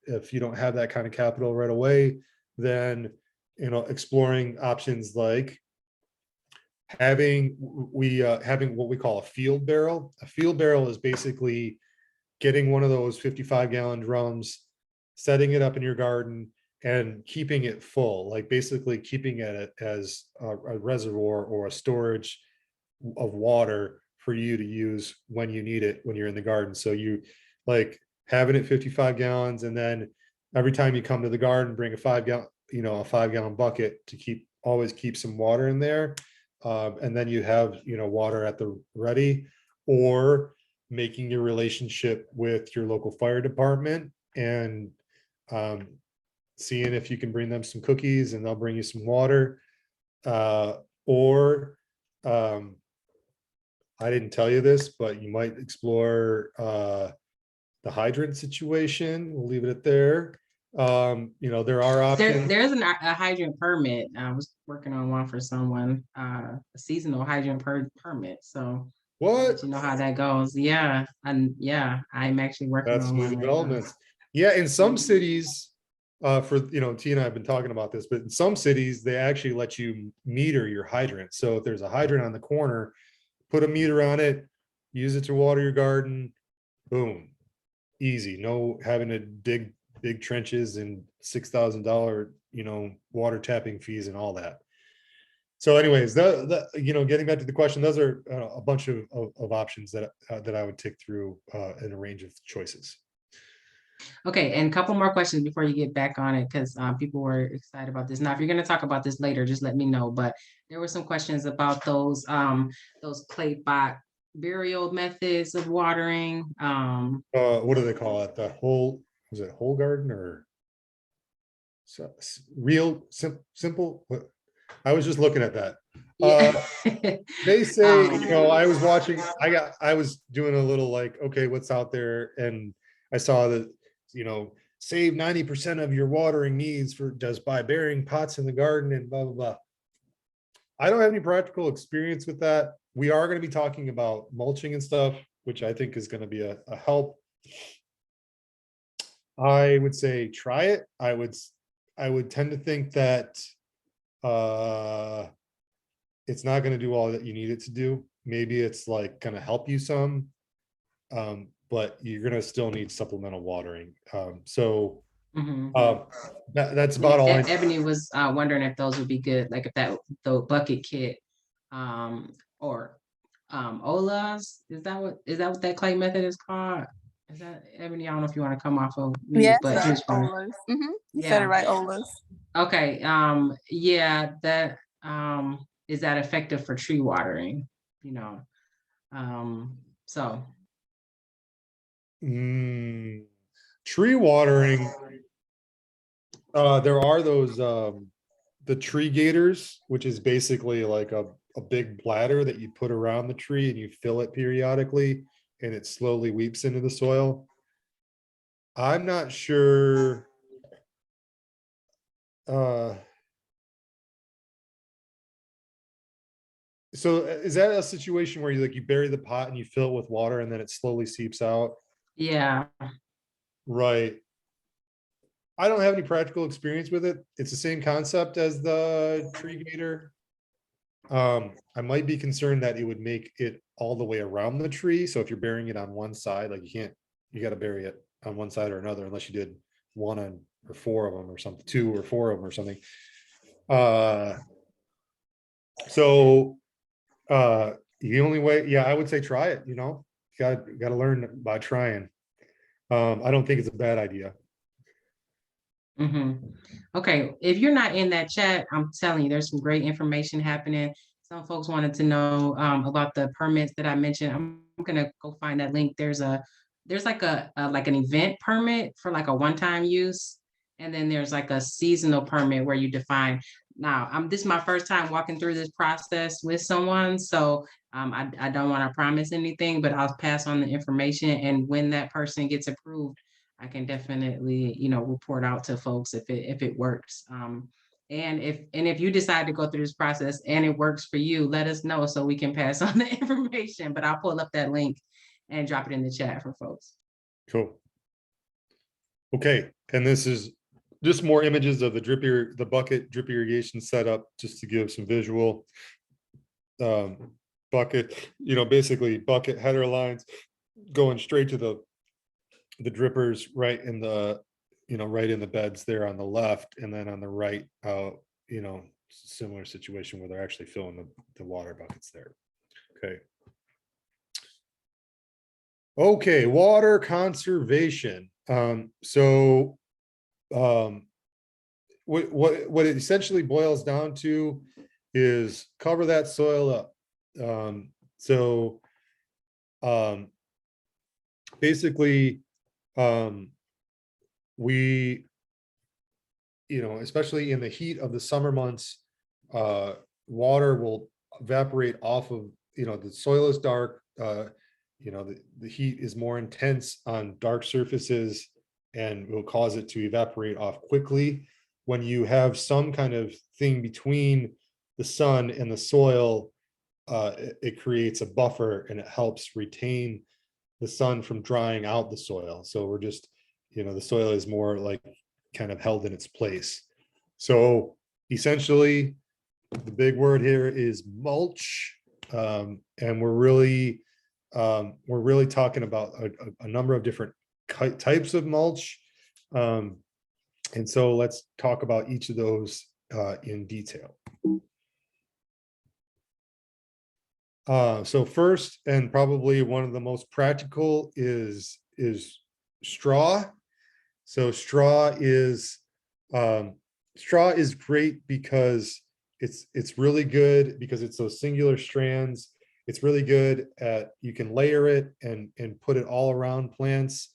if you don't have that kind of capital right away, then exploring options like having what we call a field barrel. A field barrel is basically getting one of those 55-gallon drums, setting it up in your garden and keeping it full, like basically keeping it as a reservoir or a storage of water for you to use when you need it, when you're in the garden. So you like having it 55 gallons, and then every time you come to the garden, bring a 5-gallon bucket to always keep some water in there. And then you have, water at the ready, or making your relationship with your local fire department and seeing if you can bring them some cookies and they'll bring you some water. Or I didn't tell you this, but you might explore the hydrant situation. We'll leave it at there. There are options. There's a hydrant permit. I was working on one for someone, a seasonal hydrant permit. So What? you know how that goes. Yeah. And yeah, I'm actually working That's on new one right now. developments. Yeah, in some cities, for T and I have been talking about this, but in some cities they actually let you meter your hydrant. So if there's a hydrant on the corner, put a meter on it, use it to water your garden. Boom, easy. No having to dig big trenches and $6,000 water tapping fees and all that. So anyways, getting back to the question, those are a bunch of options that I would tick through in a range of choices. Okay, and a couple more questions before you get back on it, because people were excited about this. Now, if you're going to talk about this later, just let me know. But there were some questions about those clay pot burial methods of watering. What do they call it? Was it whole garden or real simple? I was just looking at that. Yeah. They say, I was watching, I was doing a little like, okay, what's out there? And I saw that, save 90% of your watering needs just by burying pots in the garden and blah, blah, blah. I don't have any practical experience with that. We are going to be talking about mulching and stuff, which I think is going to be a help. I would say try it. I would tend to think that it's not going to do all that you need it to do. Maybe it's like going to help you some, but you're going to still need supplemental watering. That's about all. Ebony was wondering if those would be good, like if the bucket kit or Ola's, is that what that clay method is called? Is that Ebony? I don't know if you want to come off of mute, Yes, but that's just for, Ola's. You said it yeah. right, Ola's. Okay, yeah, that is that effective for tree watering, you know? So Tree watering, there are those the tree gators, which is basically like a big bladder that you put around the tree and you fill it periodically and it slowly weeps into the soil. I'm not sure. So is that a situation where you bury the pot and you fill it with water and then it slowly seeps out? yeah, Right. I don't have any practical experience with it. It's the same concept as the tree gator. I might be concerned that it would make it all the way around the tree. So if you're burying it on one side, like you got to bury it on one side or another, unless you did one on or four of them or something, two or four of them or something. So the only way, yeah, I would say try it, you gotta learn by trying. I don't think it's a bad idea. Okay, if you're not in that chat, I'm telling you, there's some great information happening. Some folks wanted to know about the permits that I mentioned. I'm gonna go find that link. There's like an event permit for like a one-time use, and then there's like a seasonal permit where you define. Now, this is my first time walking through this process with someone, so I don't want to promise anything, but I'll pass on the information, and when that person gets approved, I can definitely, report out to folks if it works. And if you decide to go through this process and it works for you, let us know so we can pass on the information. But I'll pull up that link and drop it in the chat for folks. Cool. Okay, and this is just more images of the bucket drip irrigation setup, just to give some visual. Bucket, basically bucket header lines going straight to the drippers right in the beds there on the left, and then on the right, similar situation where they're actually filling the water buckets there. Okay, water conservation. So what it essentially boils down to is cover that soil up. Basically, we, especially in the heat of the summer months, water will evaporate off of, the soil is dark, the heat is more intense on dark surfaces and will cause it to evaporate off quickly. When you have some kind of thing between the sun and the soil, it creates a buffer and it helps retain the sun from drying out the soil. So we're just, the soil is more like kind of held in its place. So essentially, the big word here is mulch. And we're really talking about a number of different types of mulch. And so let's talk about each of those in detail. So first, and probably one of the most practical, is straw. So straw is great because it's really good because it's those singular strands. It's really good at, you can layer it and put it all around plants,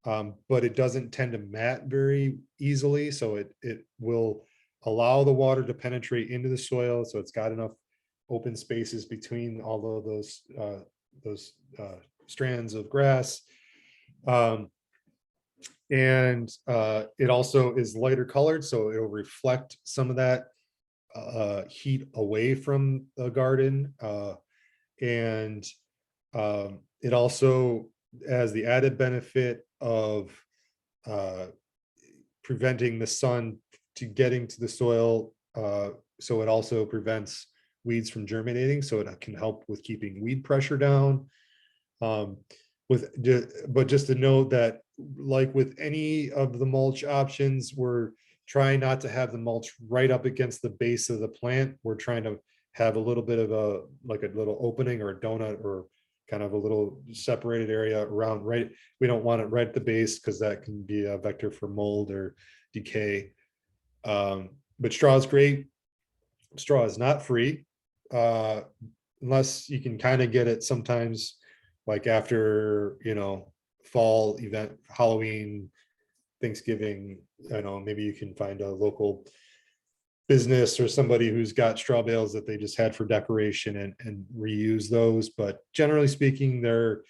but it doesn't tend to mat very easily. So it will allow the water to penetrate into the soil. So it's got enough open spaces between all of those strands of grass. And it also is lighter colored, so it'll reflect some of that heat away from the garden. And it also has the added benefit of preventing the sun to getting to the soil. So it also prevents weeds from germinating, so it can help with keeping weed pressure down. But just to note that, like with any of the mulch options, we're trying not to have the mulch right up against the base of the plant. We're trying to have a little bit of a little opening or a donut or kind of a little separated area around, right? We don't want it right at the base because that can be a vector for mold or decay. But straw is great. Straw is not free, unless you can kind of get it sometimes, like after, fall event, Halloween, Thanksgiving, maybe you can find a local business or somebody who's got straw bales that they just had for decoration and reuse those. But generally speaking, they're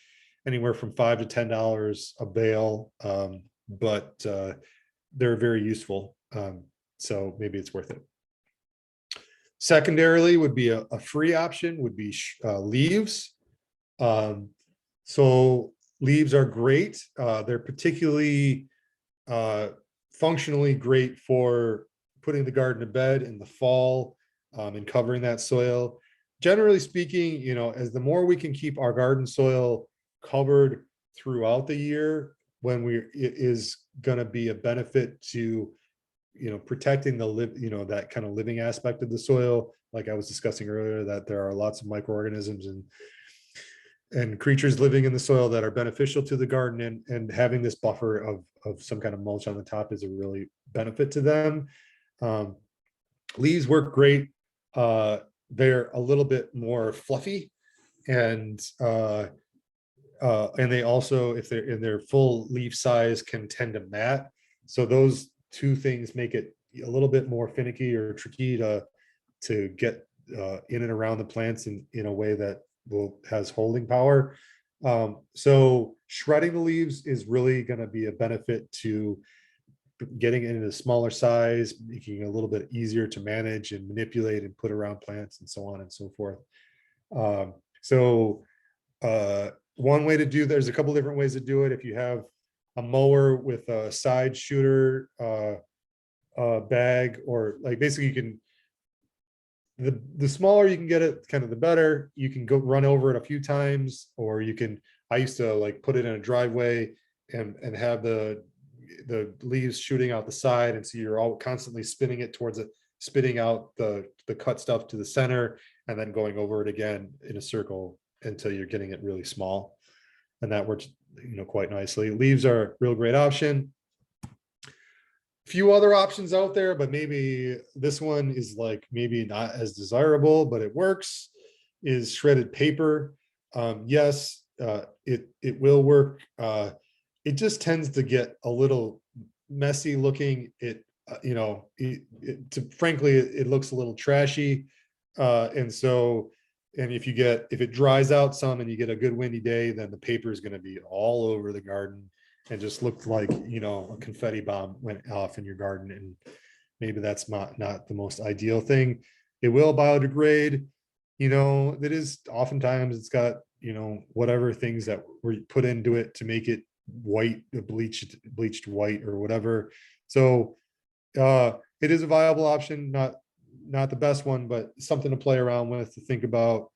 anywhere from $5 to $10 a bale. But they're very useful. So maybe it's worth it. Secondarily would be a free option would be leaves. So leaves are great. They're particularly functionally great for putting the garden to bed in the fall, and covering that soil. Generally speaking, as the more we can keep our garden soil covered throughout the year, it is going to be a benefit to, protecting the that kind of living aspect of the soil. Like I was discussing earlier, that there are lots of microorganisms and creatures living in the soil that are beneficial to the garden, and having this buffer of some kind of mulch on the top is a really benefit to them. Leaves work great. They're a little bit more fluffy, and they also, if they're in their full leaf size, can tend to mat. So those two things make it a little bit more finicky or tricky to get in and around the plants in a way that has holding power. So shredding the leaves is really going to be a benefit to getting it in a smaller size, making it a little bit easier to manage and manipulate and put around plants and so on and so forth. One way to do, there's a couple different ways to do it. If you have a mower with a side shooter bag, or like basically you can, the smaller you can get it, kind of the better. You can go run over it a few times, or you can, I used to like put it in a driveway and have the leaves shooting out the side, and so you're all constantly spinning it towards it, spitting out the cut stuff to the center, and then going over it again in a circle until you're getting it really small. And that works, quite nicely. Leaves are a real great option. Few other options out there, but maybe this one is like maybe not as desirable, but it works, is shredded paper. Yes, it will work. It just tends to get a little messy looking. Frankly, it looks a little trashy. And if it dries out some and you get a good windy day, then the paper is going to be all over the garden and just looked like, a confetti bomb went off in your garden. And maybe that's not the most ideal thing. It will biodegrade. That is oftentimes it's got, whatever things that were put into it to make it white, bleached white or whatever. So it is a viable option, not the best one, but something to play around with, to think about.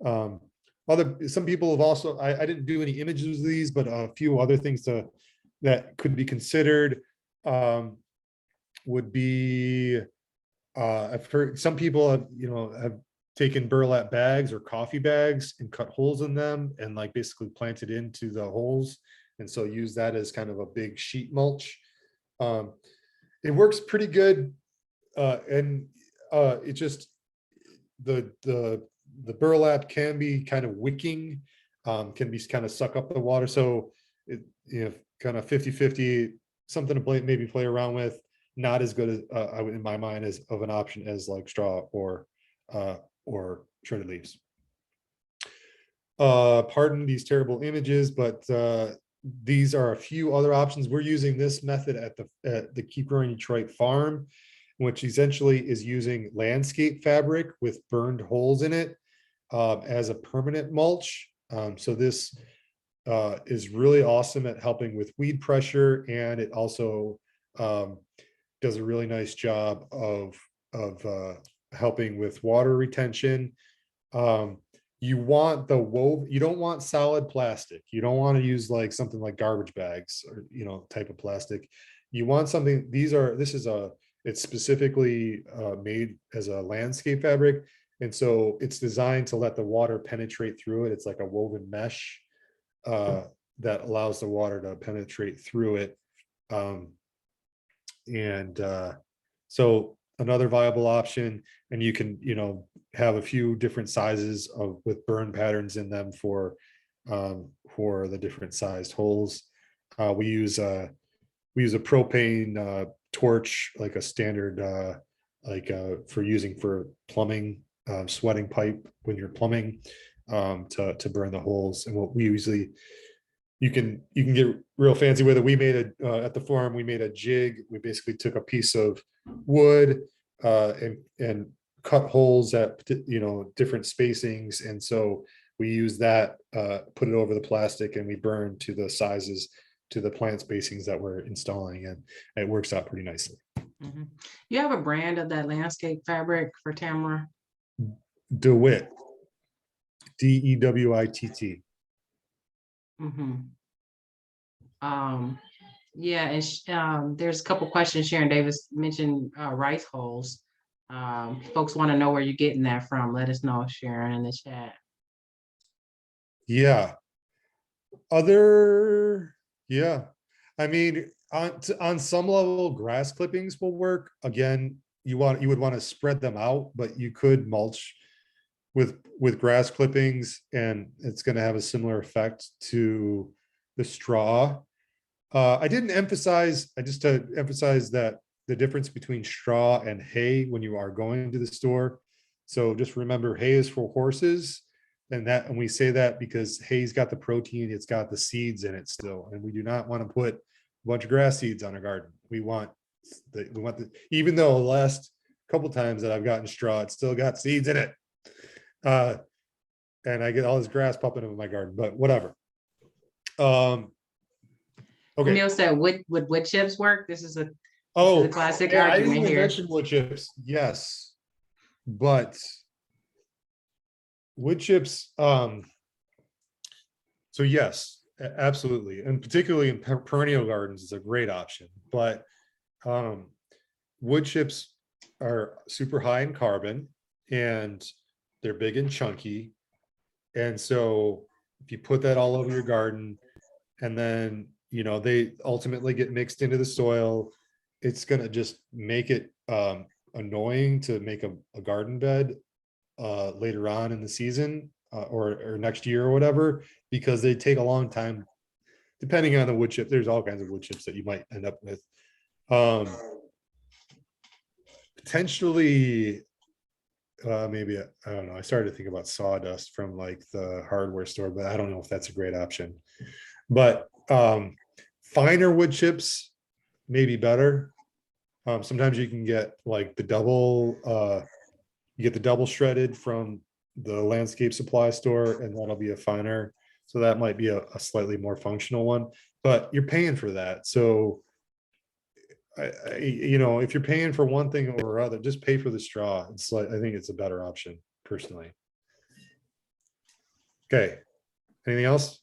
Some people have also, I didn't do any images of these, but a few other things that could be considered would be, I've heard some people have taken burlap bags or coffee bags and cut holes in them and like basically planted into the holes, and so use that as kind of a big sheet mulch. It works pretty good, and it just the burlap can be kind of wicking, can be kind of suck up the water. So it, kind of 50-50, something to maybe play around with. Not as good as in my mind as of an option as like straw or shredded leaves. Pardon these terrible images, but these are a few other options. We're using this method at the Keep Growing Detroit farm, which essentially is using landscape fabric with burned holes in it as a permanent mulch. So this is really awesome at helping with weed pressure, and it also does a really nice job of helping with water retention. You want you don't want solid plastic. You don't want to use like something like garbage bags or type of plastic. You want something, it's specifically made as a landscape fabric. And so it's designed to let the water penetrate through it. It's like a woven mesh that allows the water to penetrate through it. So another viable option, and you can, have a few different sizes with burn patterns in them for the different sized holes. We use a propane torch, like a standard, for using for plumbing, sweating pipe when you're plumbing, to burn the holes. And what we usually, you can get real fancy with it. We made at the farm, we made a jig. We basically took a piece of wood and cut holes at different spacings, and so we use that, put it over the plastic, and we burn to the sizes, to the plant spacings that we're installing, and it works out pretty nicely. Mm-hmm. You have a brand of that landscape fabric for Tamara? DeWitt, DEWITT. Mm-hmm. Yeah, and there's a couple questions. Sharon Davis mentioned rice holes. Folks want to know where you're getting that from. Let us know, Sharon, in the chat. Yeah. Yeah. I mean, on some level, grass clippings will work. Again, you would want to spread them out, but you could mulch with grass clippings, and it's going to have a similar effect to the straw. I just to emphasize that the difference between straw and hay when you are going to the store. So just remember, hay is for horses, and we say that because hay's got the protein, it's got the seeds in it still, and we do not want to put a bunch of grass seeds on a garden. We want even though the last couple times that I've gotten straw, it's still got seeds in it. And I get all this grass popping up in my garden, but whatever. Okay. Neil said, would wood chips work? This is a classic yeah, I didn't argument even here. mention wood chips. Yes, but wood chips. So yes, absolutely, and particularly in perennial gardens, is a great option. But wood chips are super high in carbon, and they're big and chunky. And so if you put that all over your garden, and then they ultimately get mixed into the soil, it's going to just make it annoying to make a garden bed later on in the season, or next year or whatever, because they take a long time, depending on the wood chip. There's all kinds of wood chips that you might end up with. Potentially, maybe, I don't know. I started to think about sawdust from like the hardware store, but I don't know if that's a great option. But finer wood chips may be better. Sometimes you can get like the double shredded from the landscape supply store, and that'll be a finer. So that might be a slightly more functional one, but you're paying for that. So if you're paying for one thing or other, just pay for the straw. It's like, I think it's a better option personally. Okay. Anything else?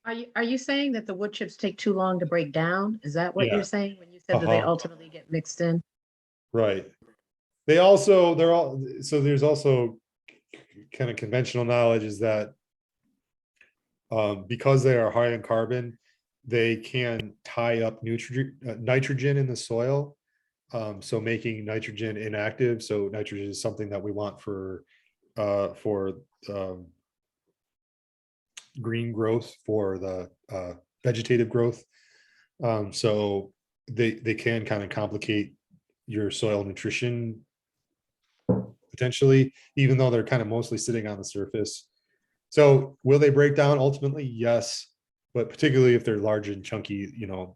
Are you saying that the wood chips take too long to break down? Is that what Yeah. you're saying when you said that they Uh-huh. ultimately get mixed in? Right. There's also kind of conventional knowledge is that because they are high in carbon, they can tie up nitrogen in the soil. So making nitrogen inactive. So nitrogen is something that we want for green growth, for the vegetative growth. So they can kind of complicate your soil nutrition potentially, even though they're kind of mostly sitting on the surface. So will they break down ultimately? Yes, but particularly if they're large and chunky,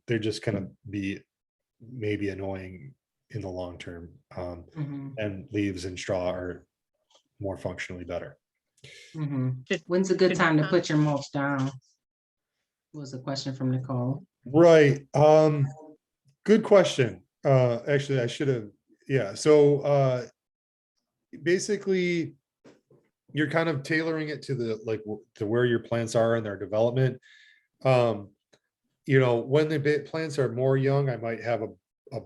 they're just going to be maybe annoying in the long term. And leaves and straw are more functionally better. When's a good time to put your mulch down? Was a question from Nicole. Right. Good question. Actually, I should have. Yeah. So basically, you're kind of tailoring it to to where your plants are in their development. When the plants are more young, I might have a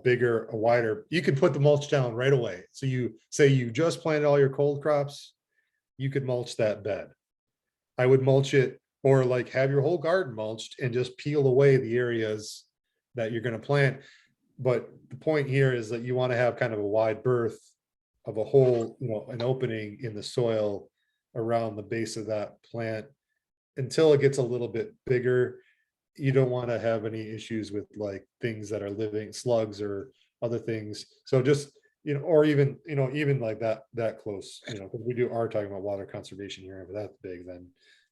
wider, you can put the mulch down right away. So you say you just planted all your cold crops, you could mulch that bed. I would mulch it, or like have your whole garden mulched and just peel away the areas that you're going to plant. But the point here is that you want to have kind of a wide berth of a hole, an opening in the soil around the base of that plant until it gets a little bit bigger. You don't want to have any issues with like things that are living, slugs or other things. So just, or even like that close, because we are talking about water conservation here. If that's big, then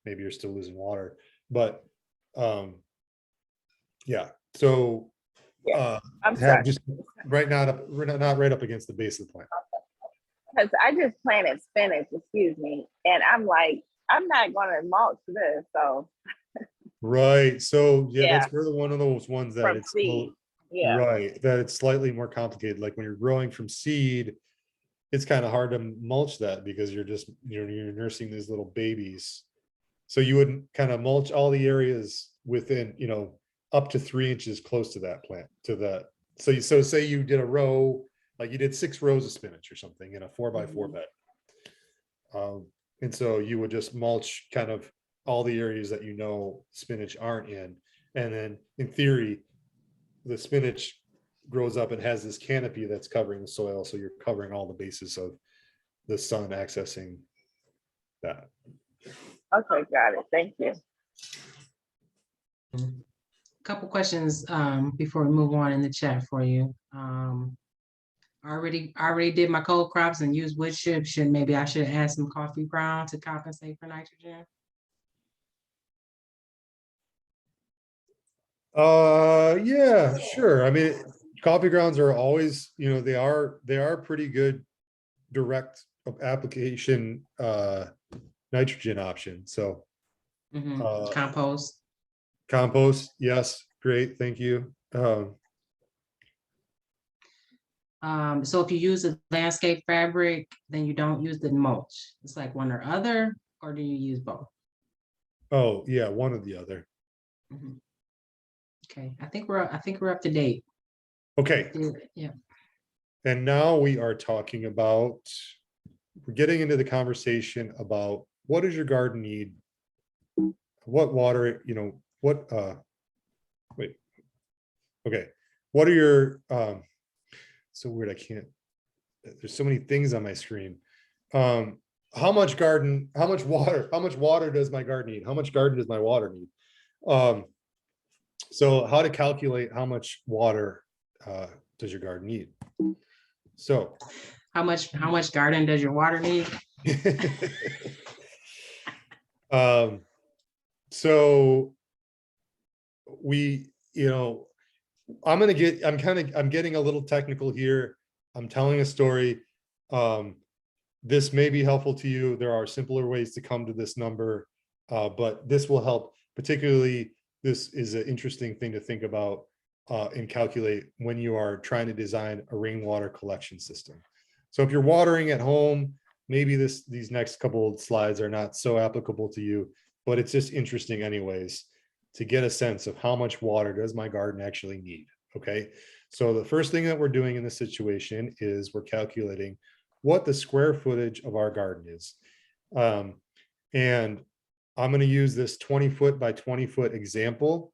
maybe you're still losing water. But yeah, so I'm sorry. just not right up against the base of the plant. Because I just planted spinach, excuse me, and I'm like, I'm not going to mulch this. So Right. So Yeah. that's really one of those ones that from it's seed, yeah, right, that it's slightly more complicated. Like when you're growing from seed, it's kind of hard to mulch that because you're nursing these little babies. So you wouldn't kind of mulch all the areas within, up to 3 inches close to that plant, to that. So say you did a row, like you did 6 rows of spinach or something in a 4x4 bed. And so you would just mulch kind of all the areas that spinach aren't in. And then in theory, the spinach grows up and has this canopy that's covering the soil. So you're covering all the bases of the sun accessing that. okay, got it. Thank you. Couple questions before we move on in the chat for you. I already did my cold crops and used wood chips. Maybe I should add some coffee ground to compensate for nitrogen? Yeah, sure. I mean, coffee grounds are always, they are pretty good direct application nitrogen option. So Compost. compost, yes, great, thank you. So if you use a landscape fabric, then you don't use the mulch. It's like one or other, or do you use both? Oh yeah, one or the other. Okay, I think we're up to date. Okay. Yeah. And now we are talking about, we're getting into the conversation about what does your garden need? What water, okay. What are your, so weird, I can't, there's so many things on my screen. How much water does my garden need? How much garden does my water need? So how to calculate how much water does your garden need? So how much garden does your water need? So we, I'm getting a little technical here. I'm telling a story. This may be helpful to you. There are simpler ways to come to this number, but this will help. Particularly, this is an interesting thing to think about and calculate when you are trying to design a rainwater collection system. So if you're watering at home, maybe these next couple of slides are not so applicable to you, but it's just interesting anyways to get a sense of how much water does my garden actually need. Okay, so the first thing that we're doing in this situation is we're calculating what the square footage of our garden is. And I'm going to use this 20-foot by 20-foot example.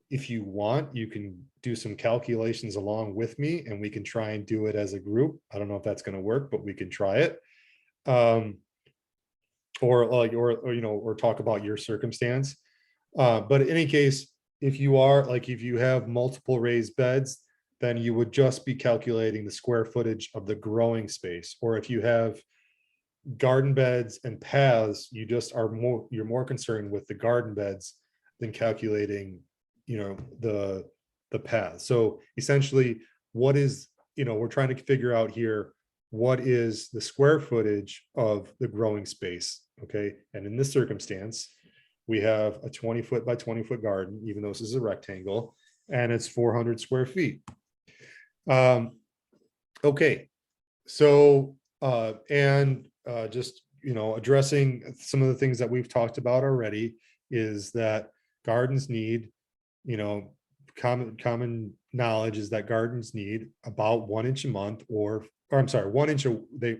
If you want, you can do some calculations along with me and we can try and do it as a group. I don't know if that's going to work, but we can try it. Or talk about your circumstance. But in any case, if you have multiple raised beds, then you would just be calculating the square footage of the growing space. Or if you have garden beds and paths, you're more concerned with the garden beds than calculating, the path. So essentially, we're trying to figure out here, what is the square footage of the growing space? Okay, and in this circumstance, we have a 20-foot by 20-foot garden, even though this is a rectangle, and it's 400 square feet. Okay, so just addressing some of the things that we've talked about already is that gardens need common knowledge is that gardens need about 1 inch a month, or I'm sorry,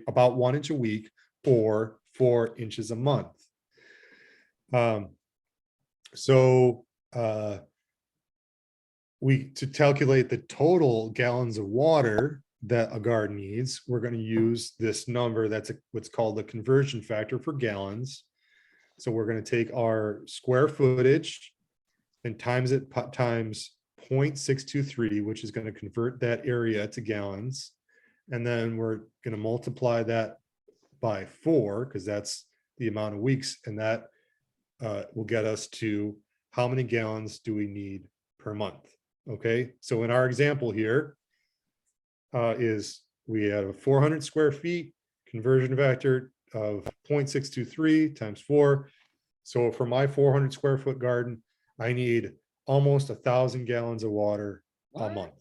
about 1 inch a week, or 4 inches a month. So to calculate the total gallons of water that a garden needs, we're going to use this number. That's what's called the conversion factor for gallons. So we're going to take our square footage and times it times 0.623, which is going to convert that area to gallons. And then we're going to multiply that by 4, because that's the amount of weeks. And that will get us to how many gallons do we need per month. Okay, so in our example here is we have 400 square feet, conversion factor of 0.623 times 4. So for my 400 square foot garden, I need almost 1,000 gallons of water a month.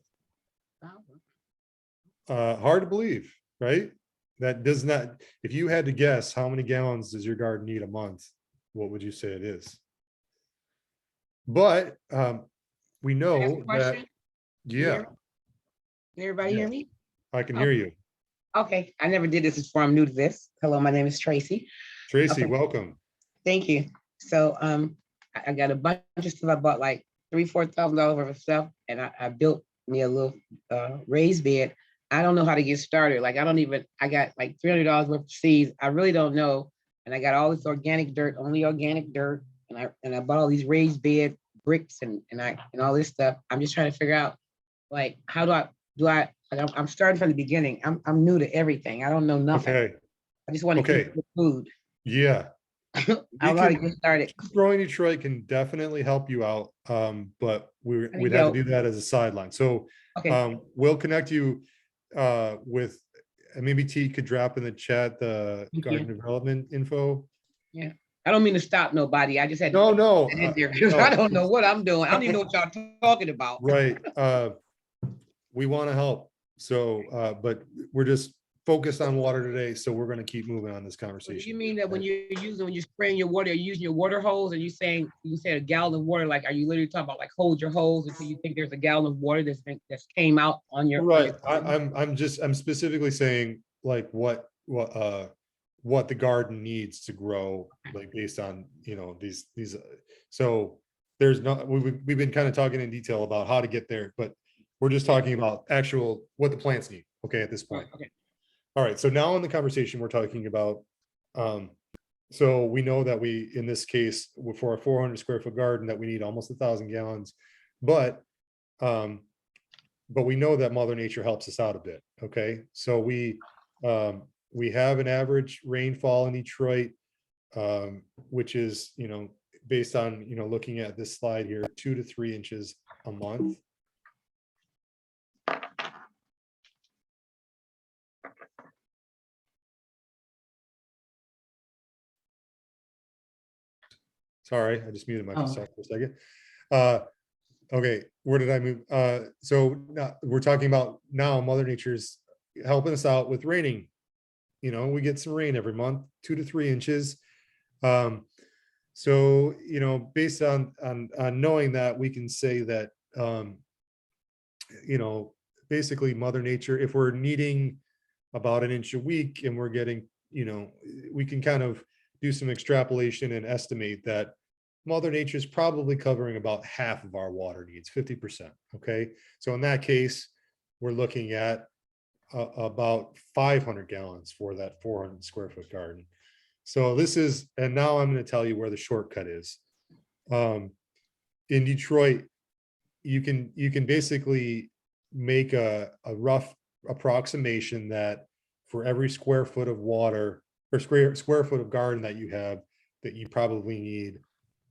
Hard to believe, right? That does not, if you had to guess how many gallons does your garden need a month, what would you say it is? But we know that, yeah. Can everybody hear me? I can hear you. Okay, I never did this before. I'm new to this. Hello, my name is Tracy. Tracy, Okay. welcome. Thank you. So I got a bunch of stuff. I bought like $3,000-$4,000 worth of stuff, and I built me a little raised bed. I don't know how to get started. Like I got like $300 worth of seeds. I really don't know. And I got all this organic dirt, only organic dirt. And I bought all these raised bed bricks and all this stuff. I'm just trying to figure out, like, how I'm starting from the beginning. I'm new to everything. I don't know nothing. Okay. I just want to eat good food. Yeah. I want to get started. Growing Detroit can definitely help you out, but we'd have to do that as a sideline. So Okay. We'll connect you with, maybe T could drop in the chat the Thank garden you. development info. Yeah. I don't mean to stop nobody. I just had to No, put it in there because I don't know what I'm doing. I don't even know what y'all talking about. right. We want to help. So, but we're just focused on water today. So we're going to keep moving on this So conversation. you mean that when you're spraying your water, you're using your water hose, and you said a gallon of water, like, are you literally talking about like hold your hose until you think there's a gallon of water that's came out on your Right. I'm specifically saying like what the garden needs to grow, like based on, these, so there's not, we've been kind of talking in detail about how to get there, but we're just talking about actual, what the plants need. Okay. At this point. Okay. All right. So now in the conversation, we're talking about, so we know that in this case, for a 400 square foot garden, that we need almost 1,000 gallons, but we know that Mother Nature helps us out a bit. Okay. So we have an average rainfall in Detroit, which is, based on, looking at this slide here, 2 to 3 inches a month. Sorry, I just muted myself for a second. Okay, where did I move? So now we're talking about now Mother Nature's helping us out with raining. We get some rain every month, 2 to 3 inches. So, based on knowing that, we can say that, basically Mother Nature, if we're needing about 1 inch a week and we're getting, we can kind of do some extrapolation and estimate that Mother Nature is probably covering about half of our water needs, 50%. Okay. So in that case, we're looking at about 500 gallons for that 400 square foot garden. So this is, and now I'm going to tell you where the shortcut is. In Detroit, you can basically make a rough approximation that for every square foot of water or square foot of garden that you have, that you probably need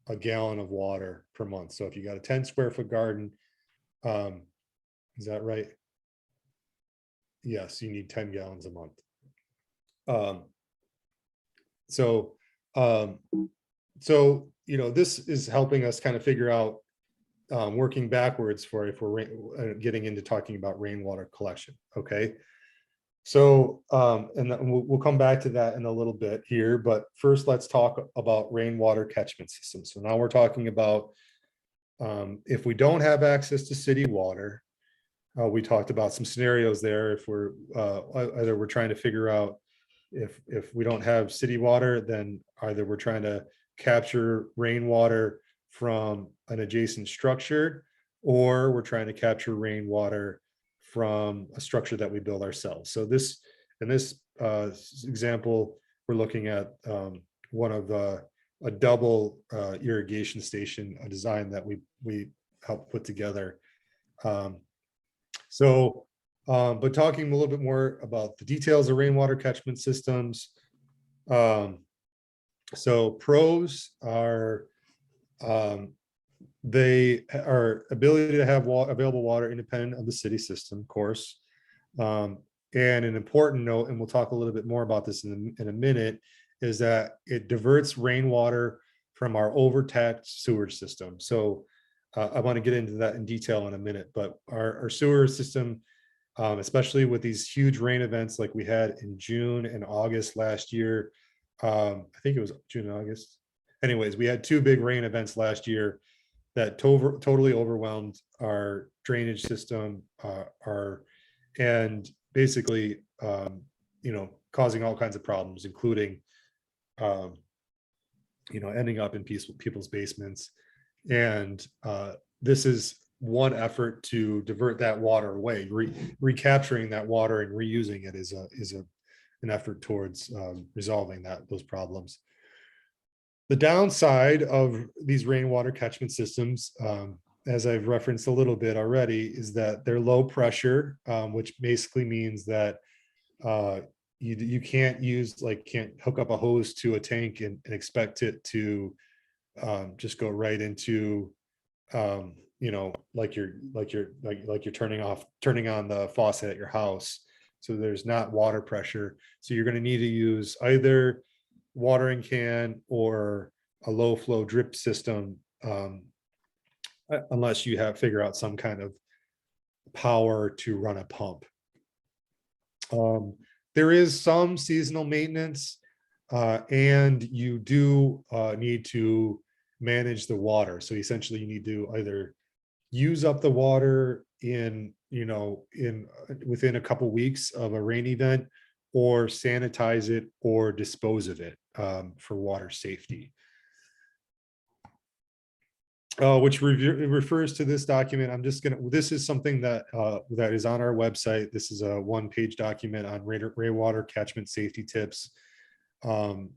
a gallon of water per month. So if you got a 10 square foot garden, is that right? Yes, you need 10 gallons a month. So this is helping us kind of figure out, working backwards for if we're getting into talking about rainwater collection. Okay. So, and we'll come back to that in a little bit here, but first let's talk about rainwater catchment systems. So now we're talking about If we don't have access to city water, we talked about some scenarios there. If we're either we're trying to figure out if we don't have city water, then either we're trying to capture rainwater from an adjacent structure, or we're trying to capture rainwater from a structure that we build ourselves. So this, in this example, we're looking at one of a double irrigation station, a design that we helped put together. But talking a little bit more about the details of rainwater catchment systems. So pros are they are ability to have available water independent of the city system, of course. And an important note, and we'll talk a little bit more about this in a minute, is that it diverts rainwater from our overtaxed sewage system. So I want to get into that in detail in a minute, but our sewer system, especially with these huge rain events like we had in June and August last year, I think it was June and August. Anyways, we had two big rain events last year that totally overwhelmed our drainage system, and basically, causing all kinds of problems, including, ending up in people's basements. And this is one effort to divert that water away. Recapturing that water and reusing it is an effort towards resolving those problems. The downside of these rainwater catchment systems, as I've referenced a little bit already, is that they're low pressure, which basically means that you can't hook up a hose to a tank and expect it to just go right into, like you're turning on the faucet at your house. So there's not water pressure. So you're going to need to use either watering can or a low flow drip system, unless you figure out some kind of power to run a pump. There is some seasonal maintenance, and you do need to manage the water. So essentially you need to either use up the water within a couple weeks of a rain event, or sanitize it or dispose of it for water safety. Which refers to this document. This is something that that is on our website. This is a one-page document on rainwater catchment safety tips. And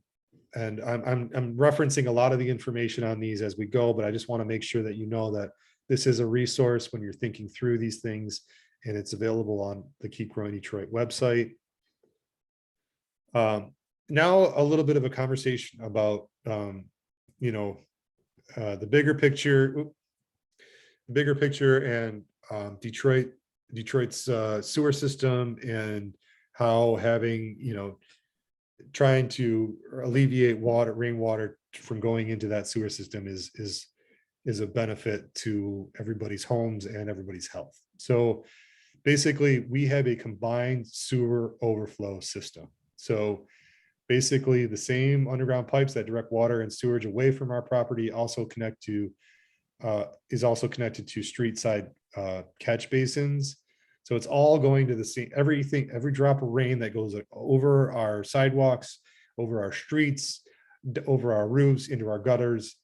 I'm referencing a lot of the information on these as we go, but I just want to make sure that you know that this is a resource when you're thinking through these things, and it's available on the Keep Growing Detroit website. Now a little bit of a conversation about the bigger picture and Detroit's sewer system, and how having, trying to alleviate rainwater from going into that sewer system is a benefit to everybody's homes and everybody's health. So basically we have a combined sewer overflow system. So basically the same underground pipes that direct water and sewage away from our property is also connected to street side catch basins. So it's all going to the same, every drop of rain that goes over our sidewalks, over our streets, over our roofs, into our gutters,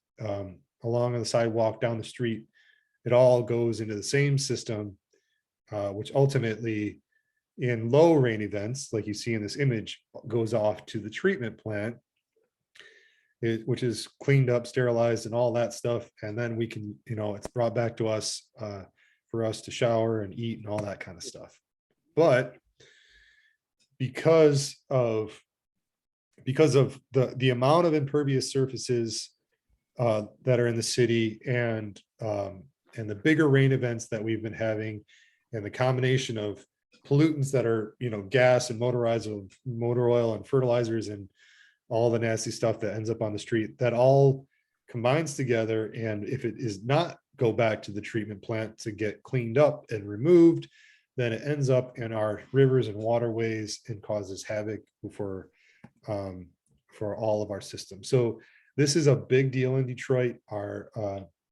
along the sidewalk, down the street, it all goes into the same system, which ultimately, in low rain events, like you see in this image, goes off to the treatment plant, which is cleaned up, sterilized, and all that stuff. And then we can, it's brought back to us for us to shower and eat and all that kind of stuff. But because of the amount of impervious surfaces that are in the city, and the bigger rain events that we've been having, and the combination of pollutants that are, gas and motor oil and fertilizers and all the nasty stuff that ends up on the street, that all combines together. And if it is not go back to the treatment plant to get cleaned up and removed, then it ends up in our rivers and waterways and causes havoc for all of our systems. So this is a big deal in Detroit.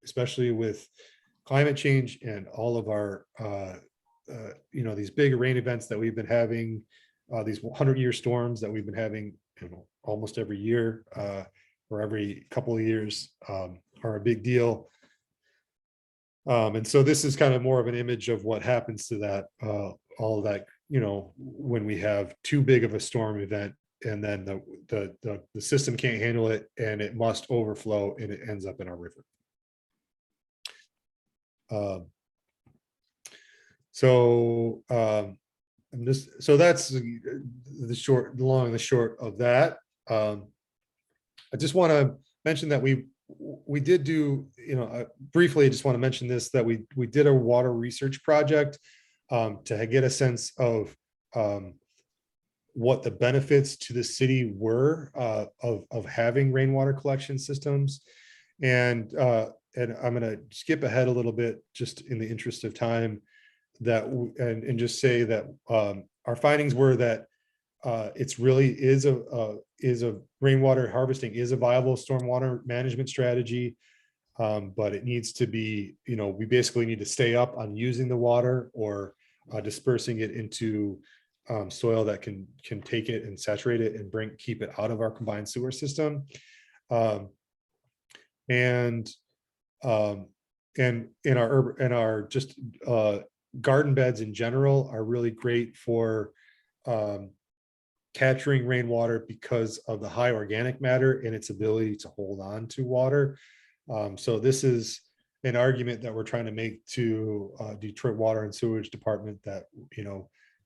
especially with climate change and all of our, these big rain events that we've been having, these 100-year storms that we've been having, almost every year, or every couple of years, are a big deal. And so this is kind of more of an image of what happens to that, all of that, when we have too big of a storm event, and then the system can't handle it, and it must overflow, and it ends up in our river. So that's the long and the short of that. I just want to mention that we did do, briefly, I just want to mention this, that we did a water research project to get a sense of what the benefits to the city were of having rainwater collection systems. And I'm going to skip ahead a little bit just in the interest of time, and just say that our findings were that it's really is a rainwater harvesting is a viable stormwater management strategy, but it needs to be, we basically need to stay up on using the water, or dispersing it into soil that can take it and saturate it and keep it out of our combined sewer system. And in our just garden beds in general are really great for capturing rainwater because of the high organic matter and its ability to hold on to water. So this is an argument that we're trying to make to Detroit Water and Sewage Department, that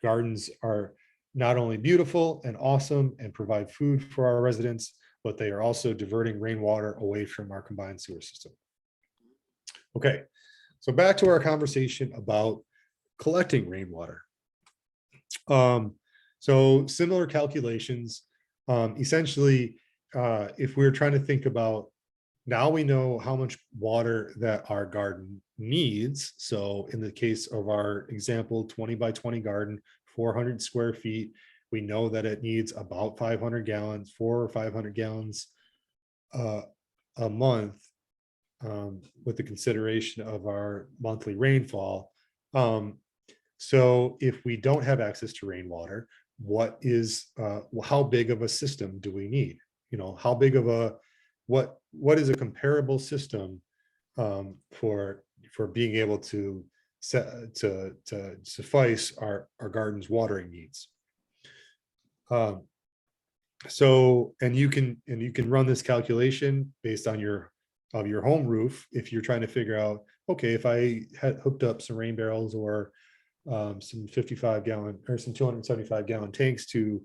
gardens are not only beautiful and awesome and provide food for our residents, but they are also diverting rainwater away from our combined sewer system. Okay, so back to our conversation about collecting rainwater. So similar calculations, essentially, if we're trying to think about, now we know how much water that our garden needs. So in the case of our example, 20 by 20 garden, 400 square feet, we know that it needs about 500 gallons, 400 or 500 gallons a month, with the consideration of our monthly rainfall. So if we don't have access to rainwater, how big of a system do we need? How big of what is a comparable system for being able to suffice our garden's watering needs? So, and you can run this calculation based on your home roof if you're trying to figure out, okay, if I had hooked up some rain barrels or some 55 gallon or some 275 gallon tanks to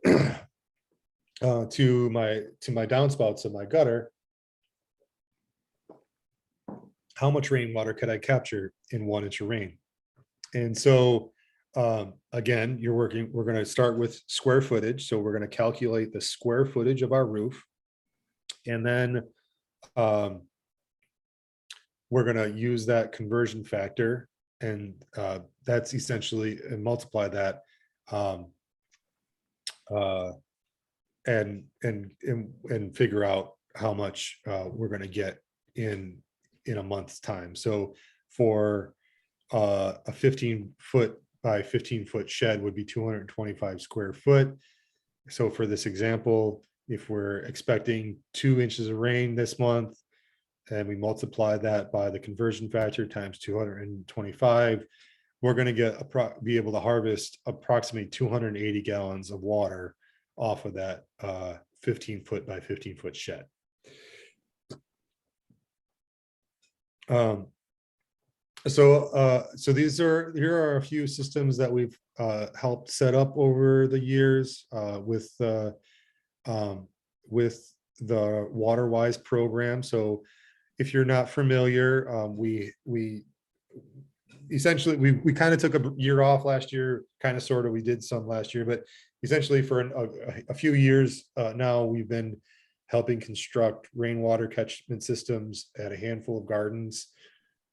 my downspouts of my gutter, how much rainwater could I capture in 1 inch of rain? And so again, we're going to start with square footage. So we're going to calculate the square footage of our roof, and then we're going to use that conversion factor, and that's essentially, and multiply that and figure out how much we're going to get in a month's time. So for a 15-foot by 15-foot shed would be 225 square foot. So for this example, if we're expecting 2 inches of rain this month, and we multiply that by the conversion factor times 225, we're going to be able to harvest approximately 280 gallons of water off of that 15-foot by 15-foot shed. So here are a few systems that we've helped set up over the years with the WaterWise program. So if you're not familiar, we essentially kind of took a year off last year, kind of sort of, we did some last year, but essentially for a few years now, we've been helping construct rainwater catchment systems at a handful of gardens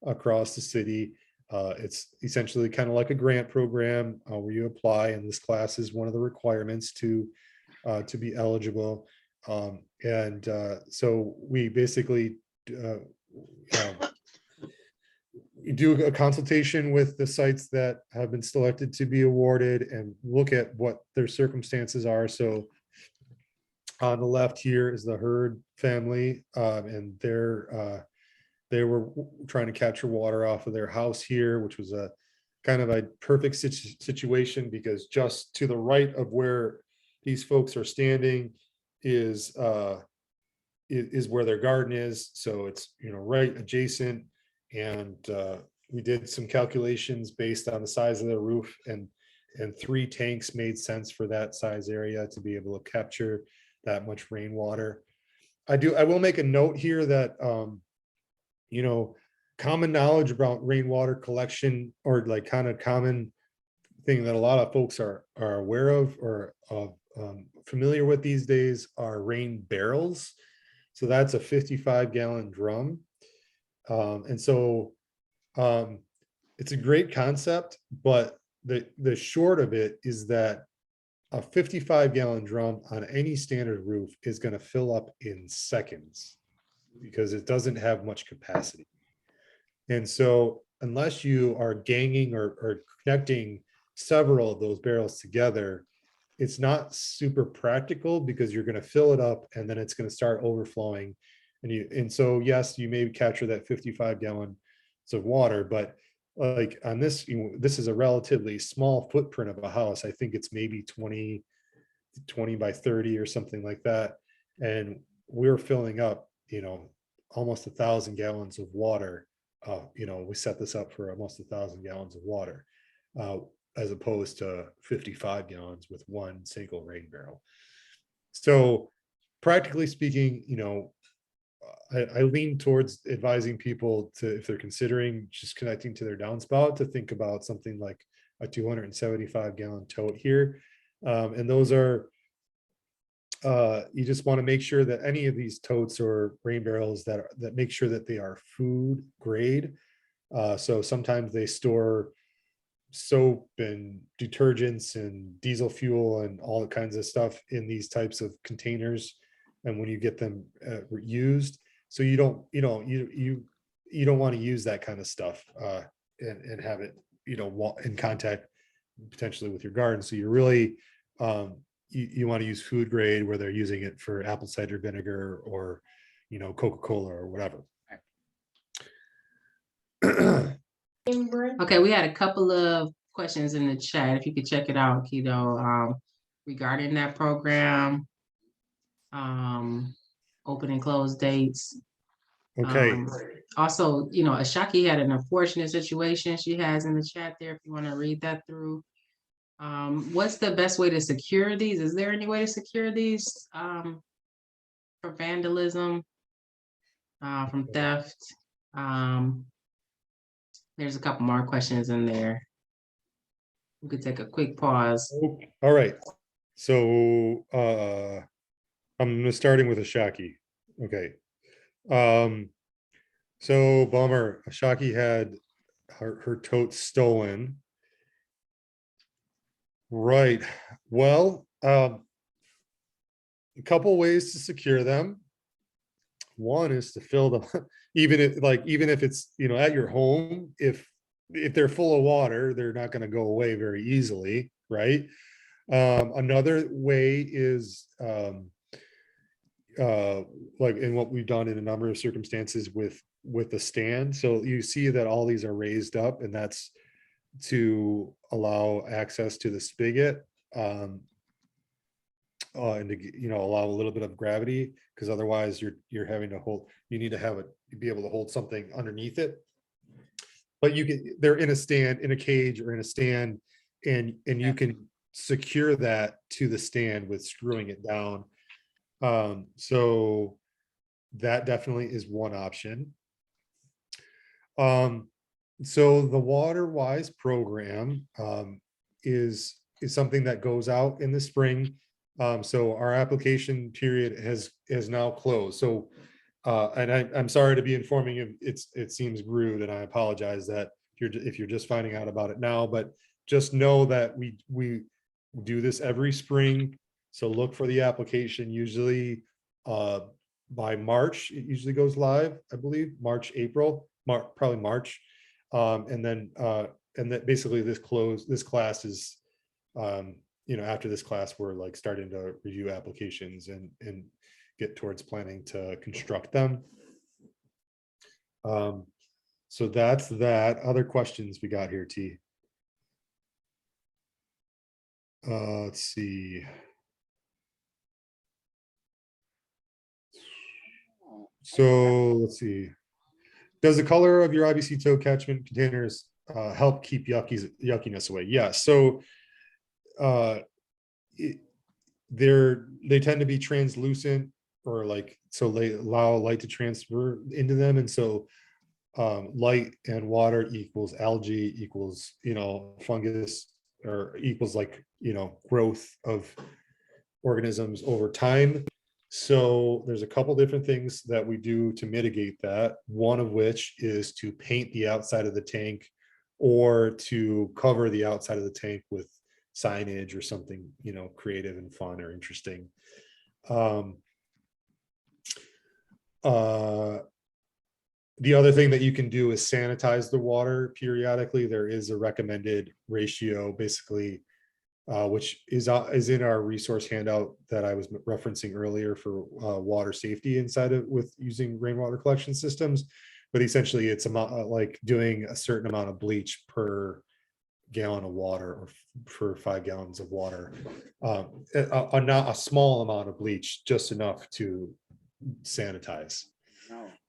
across the city. It's essentially kind of like a grant program where you apply, and this class is one of the requirements to be eligible. So we basically do a consultation with the sites that have been selected to be awarded and look at what their circumstances are. So on the left here is the Hurd family, and they were trying to capture water off of their house here, which was a kind of a perfect situation, because just to the right of where these folks are standing is where their garden is. So it's, you know, right adjacent. And we did some calculations based on the size of the roof, and 3 tanks made sense for that size area to be able to capture that much rainwater. I will make a note here that you know, common knowledge about rainwater collection, or like kind of common thing that a lot of folks are aware of or familiar with these days are rain barrels. So that's a 55-gallon drum. And so it's a great concept, but the short of it is that a 55-gallon drum on any standard roof is going to fill up in seconds, because it doesn't have much capacity. And so unless you are ganging or connecting several of those barrels together, it's not super practical, because you're going to fill it up and then it's going to start overflowing. And so yes, you may capture that 55 gallons of water, but like on this, this is a relatively small footprint of a house. I think it's maybe 20 by 30 or something like that. And we're filling up, almost 1,000 gallons of water. We set this up for almost 1,000 gallons of water, as opposed to 55 gallons with one single rain barrel. So practically speaking, I lean towards advising people to, if they're considering just connecting to their downspout, to think about something like a 275 gallon tote here. And those are, you just want to make sure that any of these totes or rain barrels that make sure that they are food grade. So sometimes they store soap and detergents and diesel fuel and all kinds of stuff in these types of containers. And when you get them used, so you don't want to use that kind of stuff and have it, in contact potentially with your garden. So you're really, you want to use food grade, where they're using it for apple cider vinegar or, Coca-Cola or whatever. Okay, we had a couple of questions in the chat. If you could check it out, Keto, regarding that program, open and close dates. Okay. Also, Ashaki had an unfortunate situation she has in the chat there, if you want to read that through. What's the best way to secure these? Is there any way to secure these for vandalism, from theft? There's a couple more questions in there. We could take a quick pause. All right. So I'm starting with Ashaki. Okay. So bummer. Ashaki had her tote stolen. Right. Well, a couple ways to secure them. One is to fill them, even if it's, at your home, if they're full of water, they're not going to go away very easily, right? Another way is like in what we've done in a number of circumstances with the stand. So you see that all these are raised up, and that's to allow access to the spigot, and to allow a little bit of gravity, because otherwise you're having to hold, you need to have be able to hold something underneath it. But they're in a stand, in a cage, or in a stand, and you can secure that to the stand with screwing it down. So that definitely is one option. So the WaterWise program is something that goes out in the spring. So our application period is now closed. So and I'm sorry to be informing you, it seems rude, and I apologize that if you're just finding out about it now, but just know that we do this every spring. So look for the application. Usually by March, it usually goes live, I believe, March, April, probably March. And then basically this class is, after this class, we're like starting to review applications and get towards planning to construct them. So that's that. Other questions we got here, T? Let's see. So let's see. Does the color of your IBC tow catchment containers help keep yuckiness away? Yeah. So they tend to be translucent, or like, so they allow light to transfer into them, and so light and water equals algae equals fungus, or equals like growth of organisms over time. So there's a couple different things that we do to mitigate that, one of which is to paint the outside of the tank, or to cover the outside of the tank with signage or something creative and fun or interesting. The other thing that you can do is sanitize the water periodically. There is a recommended ratio, basically, which is in our resource handout that I was referencing earlier for water safety inside of with using rainwater collection systems. But essentially, it's like doing a certain amount of bleach per gallon of water, or for 5 gallons of water. Not a small amount of bleach, just enough to sanitize.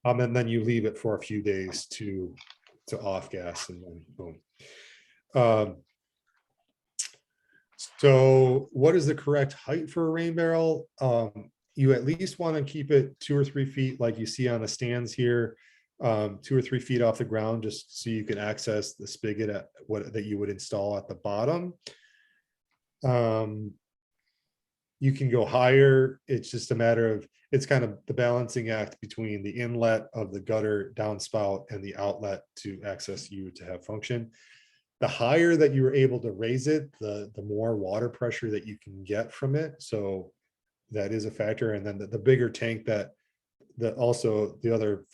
And then you leave it for a few days to off gas, and then boom. So what is the correct height for a rain barrel? You at least want to keep it 2 or 3 feet, like you see on the stands here, 2 or 3 feet off the ground, just so you can access the spigot that you would install at the bottom. You can go higher. It's just a matter of, it's kind of the balancing act between the inlet of the gutter downspout and the outlet to access you to have function. The higher that you are able to raise it, the more water pressure that you can get from it. So that is a factor. And then the bigger tank also the other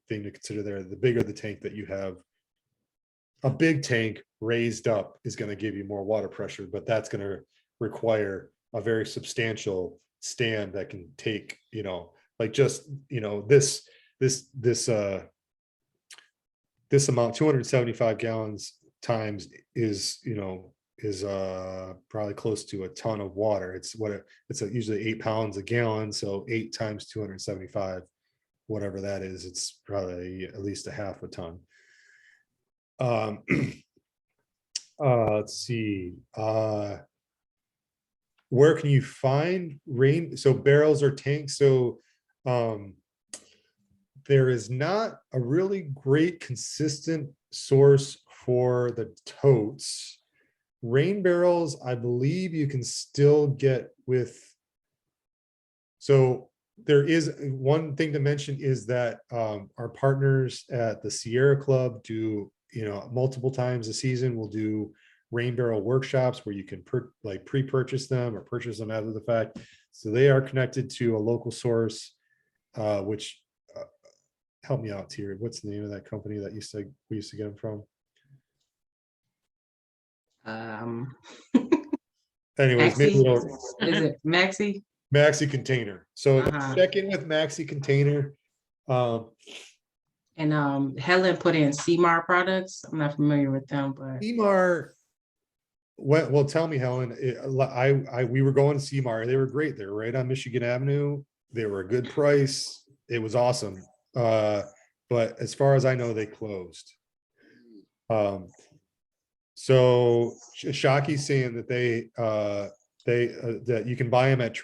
thing to consider there, the bigger the tank that you have, a big tank raised up is going to give you more water pressure, but that's going to require a very substantial stand that can take, like just, this amount, 275 gallons times is probably close to a ton of water. It's usually 8 pounds a gallon. So 8 times 275, whatever that is, it's probably at least a half a ton. Let's see. Where can you find rain? So barrels or tanks. So there is not a really great consistent source for the totes. Rain barrels, I believe you can still get with. So there is one thing to mention is that our partners at the Sierra Club do, multiple times a season, we'll do rain barrel workshops where you can pre-purchase them or purchase them after the fact. So they are connected to a local source, which help me out here. What's the name of that company that we used to get them from? Anyways, maybe is it Maxi? Maxi Container. So check in with Maxi Container. And Helen put in CMAR products. I'm not familiar with them, but CMAR. Well, tell me, Helen. We were going to CMAR. They were great. They were right on Michigan Avenue. They were a good price. It was awesome. But as far as I know, they closed. So Shaki's saying that that you can buy them at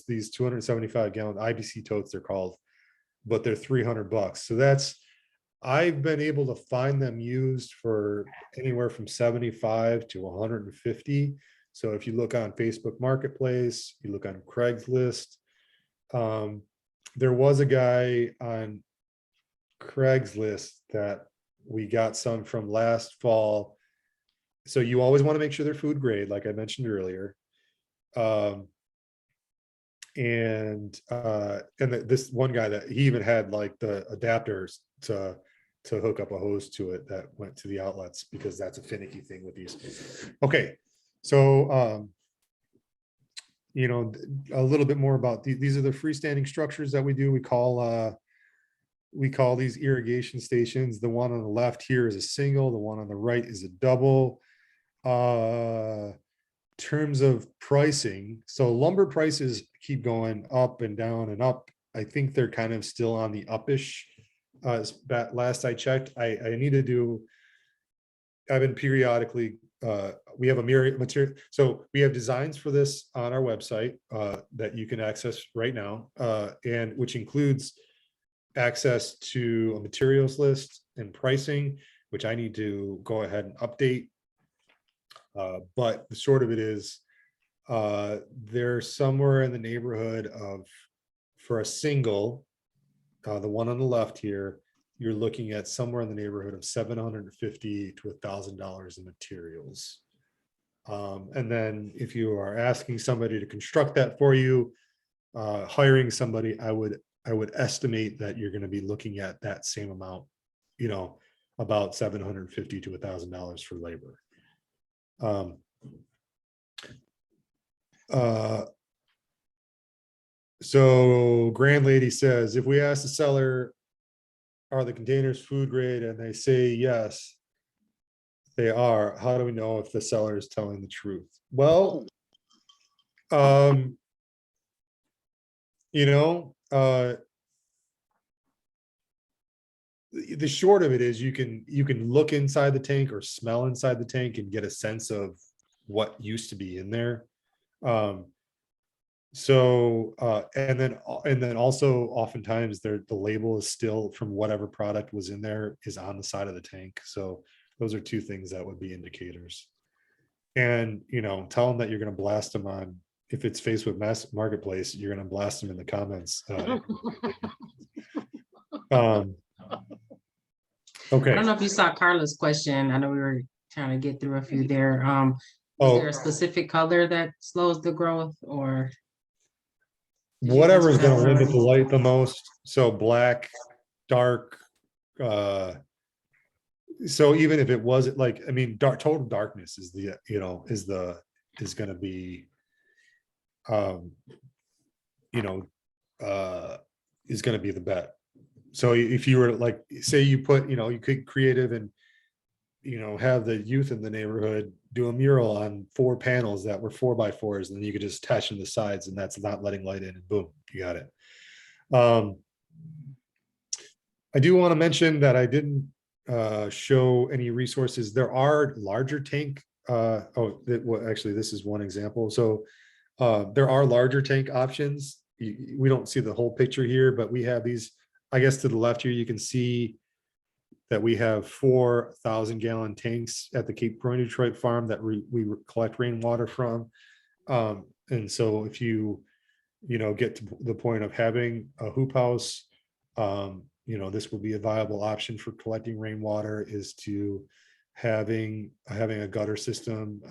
these 275 gallon IBC totes, they're called, but they're $300. So I've been able to find them used for anywhere from 75 to 150. So if you look on Facebook Marketplace, you look on Craigslist, there was a guy on Craigslist that we got some from last fall. So you always want to make sure they're food grade, like I mentioned earlier. This one guy that he even had like the adapters to hook up a hose to it that went to the outlets, because that's a finicky thing with these. Okay, so a little bit more about these are the freestanding structures that we do. We call these irrigation stations. The one on the left here is a single, the one on the right is a double. Terms of pricing, so lumber prices keep going up and down and up. I think they're kind of still on the uppish. Last I checked, I need to do, I've been periodically, we have a myriad material, so we have designs for this on our website that you can access right now, and which includes access to a materials list and pricing, which I need to go ahead and update. But the short of it is, they're somewhere in the neighborhood of, for a single, the one on the left here, you're looking at somewhere in the neighborhood of $750 to $1,000 in materials. And then if you are asking somebody to construct that for you, hiring somebody, I would estimate that you're going to be looking at that same amount, about $750 to $1,000 for labor. So Grand Lady says, if we ask the seller, are the containers food grade, and they say yes, they are, how do we know if the seller is telling the truth? Well, the short of it is you can look inside the tank or smell inside the tank and get a sense of what used to be in there. And then also oftentimes the label is still from whatever product was in there is on the side of the tank. So those are two things that would be indicators. And tell them that you're going to blast them on, if it's Facebook Marketplace, you're going to blast them in the comments. Okay. I don't know if you saw Carla's question. I know we were trying to get through a few there. Is there a specific color that slows the growth, or whatever is going to limit the light the most? So black, dark. So even if it wasn't like, I mean, total darkness is the is going to be is going to be the bet. So if you were like, say you put, you could creative and, have the youth in the neighborhood do a mural on 4 panels that were 4x4s, and then you could just attach them to the sides, and that's not letting light in, and boom, you got it. I do want to mention that I didn't show any resources. There are larger tank. Actually, this is one example. So there are larger tank options. We don't see the whole picture here, but we have these. I guess to the left here, you can see that we have 4,000-gallon tanks at the Cape Croy, Detroit farm that we collect rainwater from. And so if you get to the point of having a hoop house, this will be a viable option for collecting rainwater, is to having a gutter system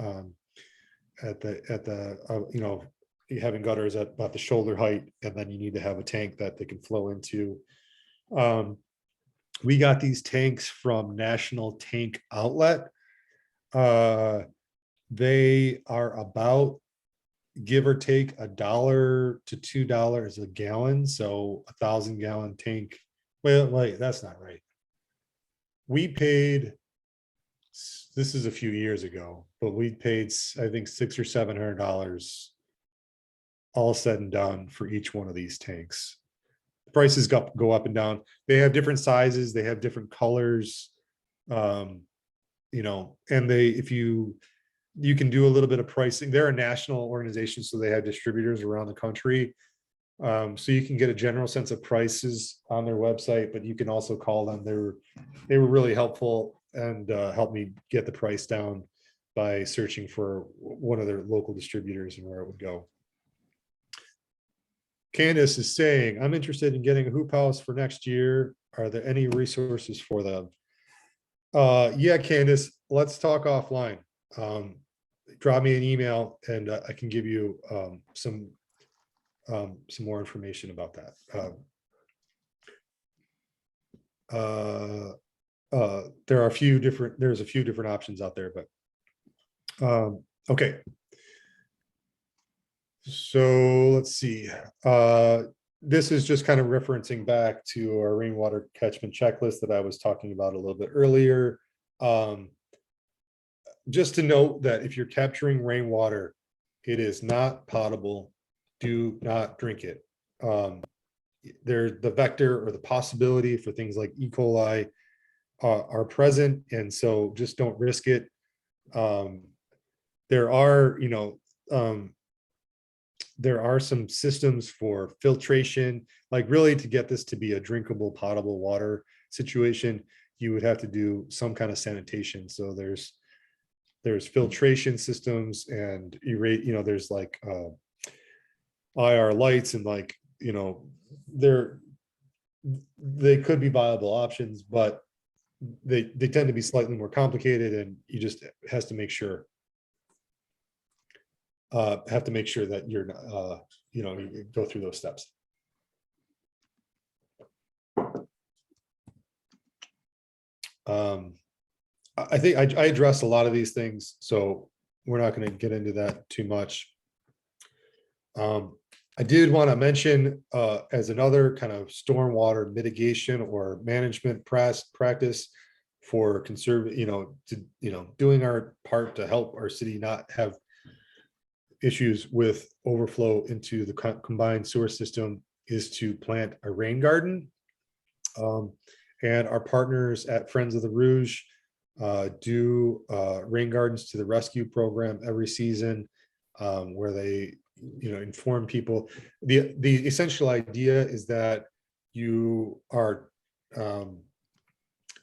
having gutters at about the shoulder height, and then you need to have a tank that they can flow into. We got these tanks from National Tank Outlet. They are about, give or take, $1 to $2 a gallon. So 1,000-gallon tank. Well, wait, that's not right. We paid, this is a few years ago, but we paid, I think, $600 or $700 all said and done for each one of these tanks. Prices go up and down. They have different sizes, they have different colors, and if you can do a little bit of pricing. They're a national organization, so they have distributors around the country. So you can get a general sense of prices on their website, but you can also call them. They were really helpful and helped me get the price down by searching for one of their local distributors and where it would go. Candace is saying, I'm interested in getting a hoop house for next year. Are there any resources for them? Yeah, Candace, let's talk offline. Drop me an email and I can give you some some more information about that. There's a few different options out there, but okay. So let's see. This is just kind of referencing back to our rainwater catchment checklist that I was talking about a little bit earlier. Just to note that if you're capturing rainwater, it is not potable. Do not drink it. There's the vector or the possibility for things like E. coli are present, and so just don't risk it. There are, there are some systems for filtration, like really to get this to be a drinkable, potable water situation, you would have to do some kind of sanitation. So there's filtration systems and there's like IR lights and like, they could be viable options, but they tend to be slightly more complicated, and you just have to make sure that you're you go through those steps. I think I addressed a lot of these things, so we're not going to get into that too much. I did want to mention as another kind of stormwater mitigation or management practice for doing our part to help our city not have issues with overflow into the combined sewer system is to plant a rain garden. And our partners at Friends of the Rouge do rain gardens to the rescue program every season, where they inform people. The essential idea is that you are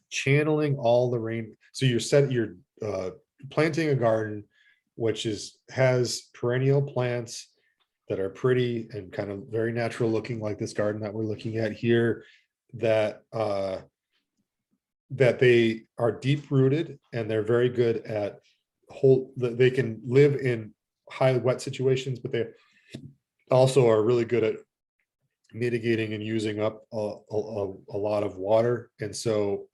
channeling all the rain. So you're planting a garden which has perennial plants that are pretty and kind of very natural looking, like this garden that we're looking at here, that they are deep rooted and they're very good at they can live in high wet situations, but they also are really good at mitigating and using up a lot of water. And so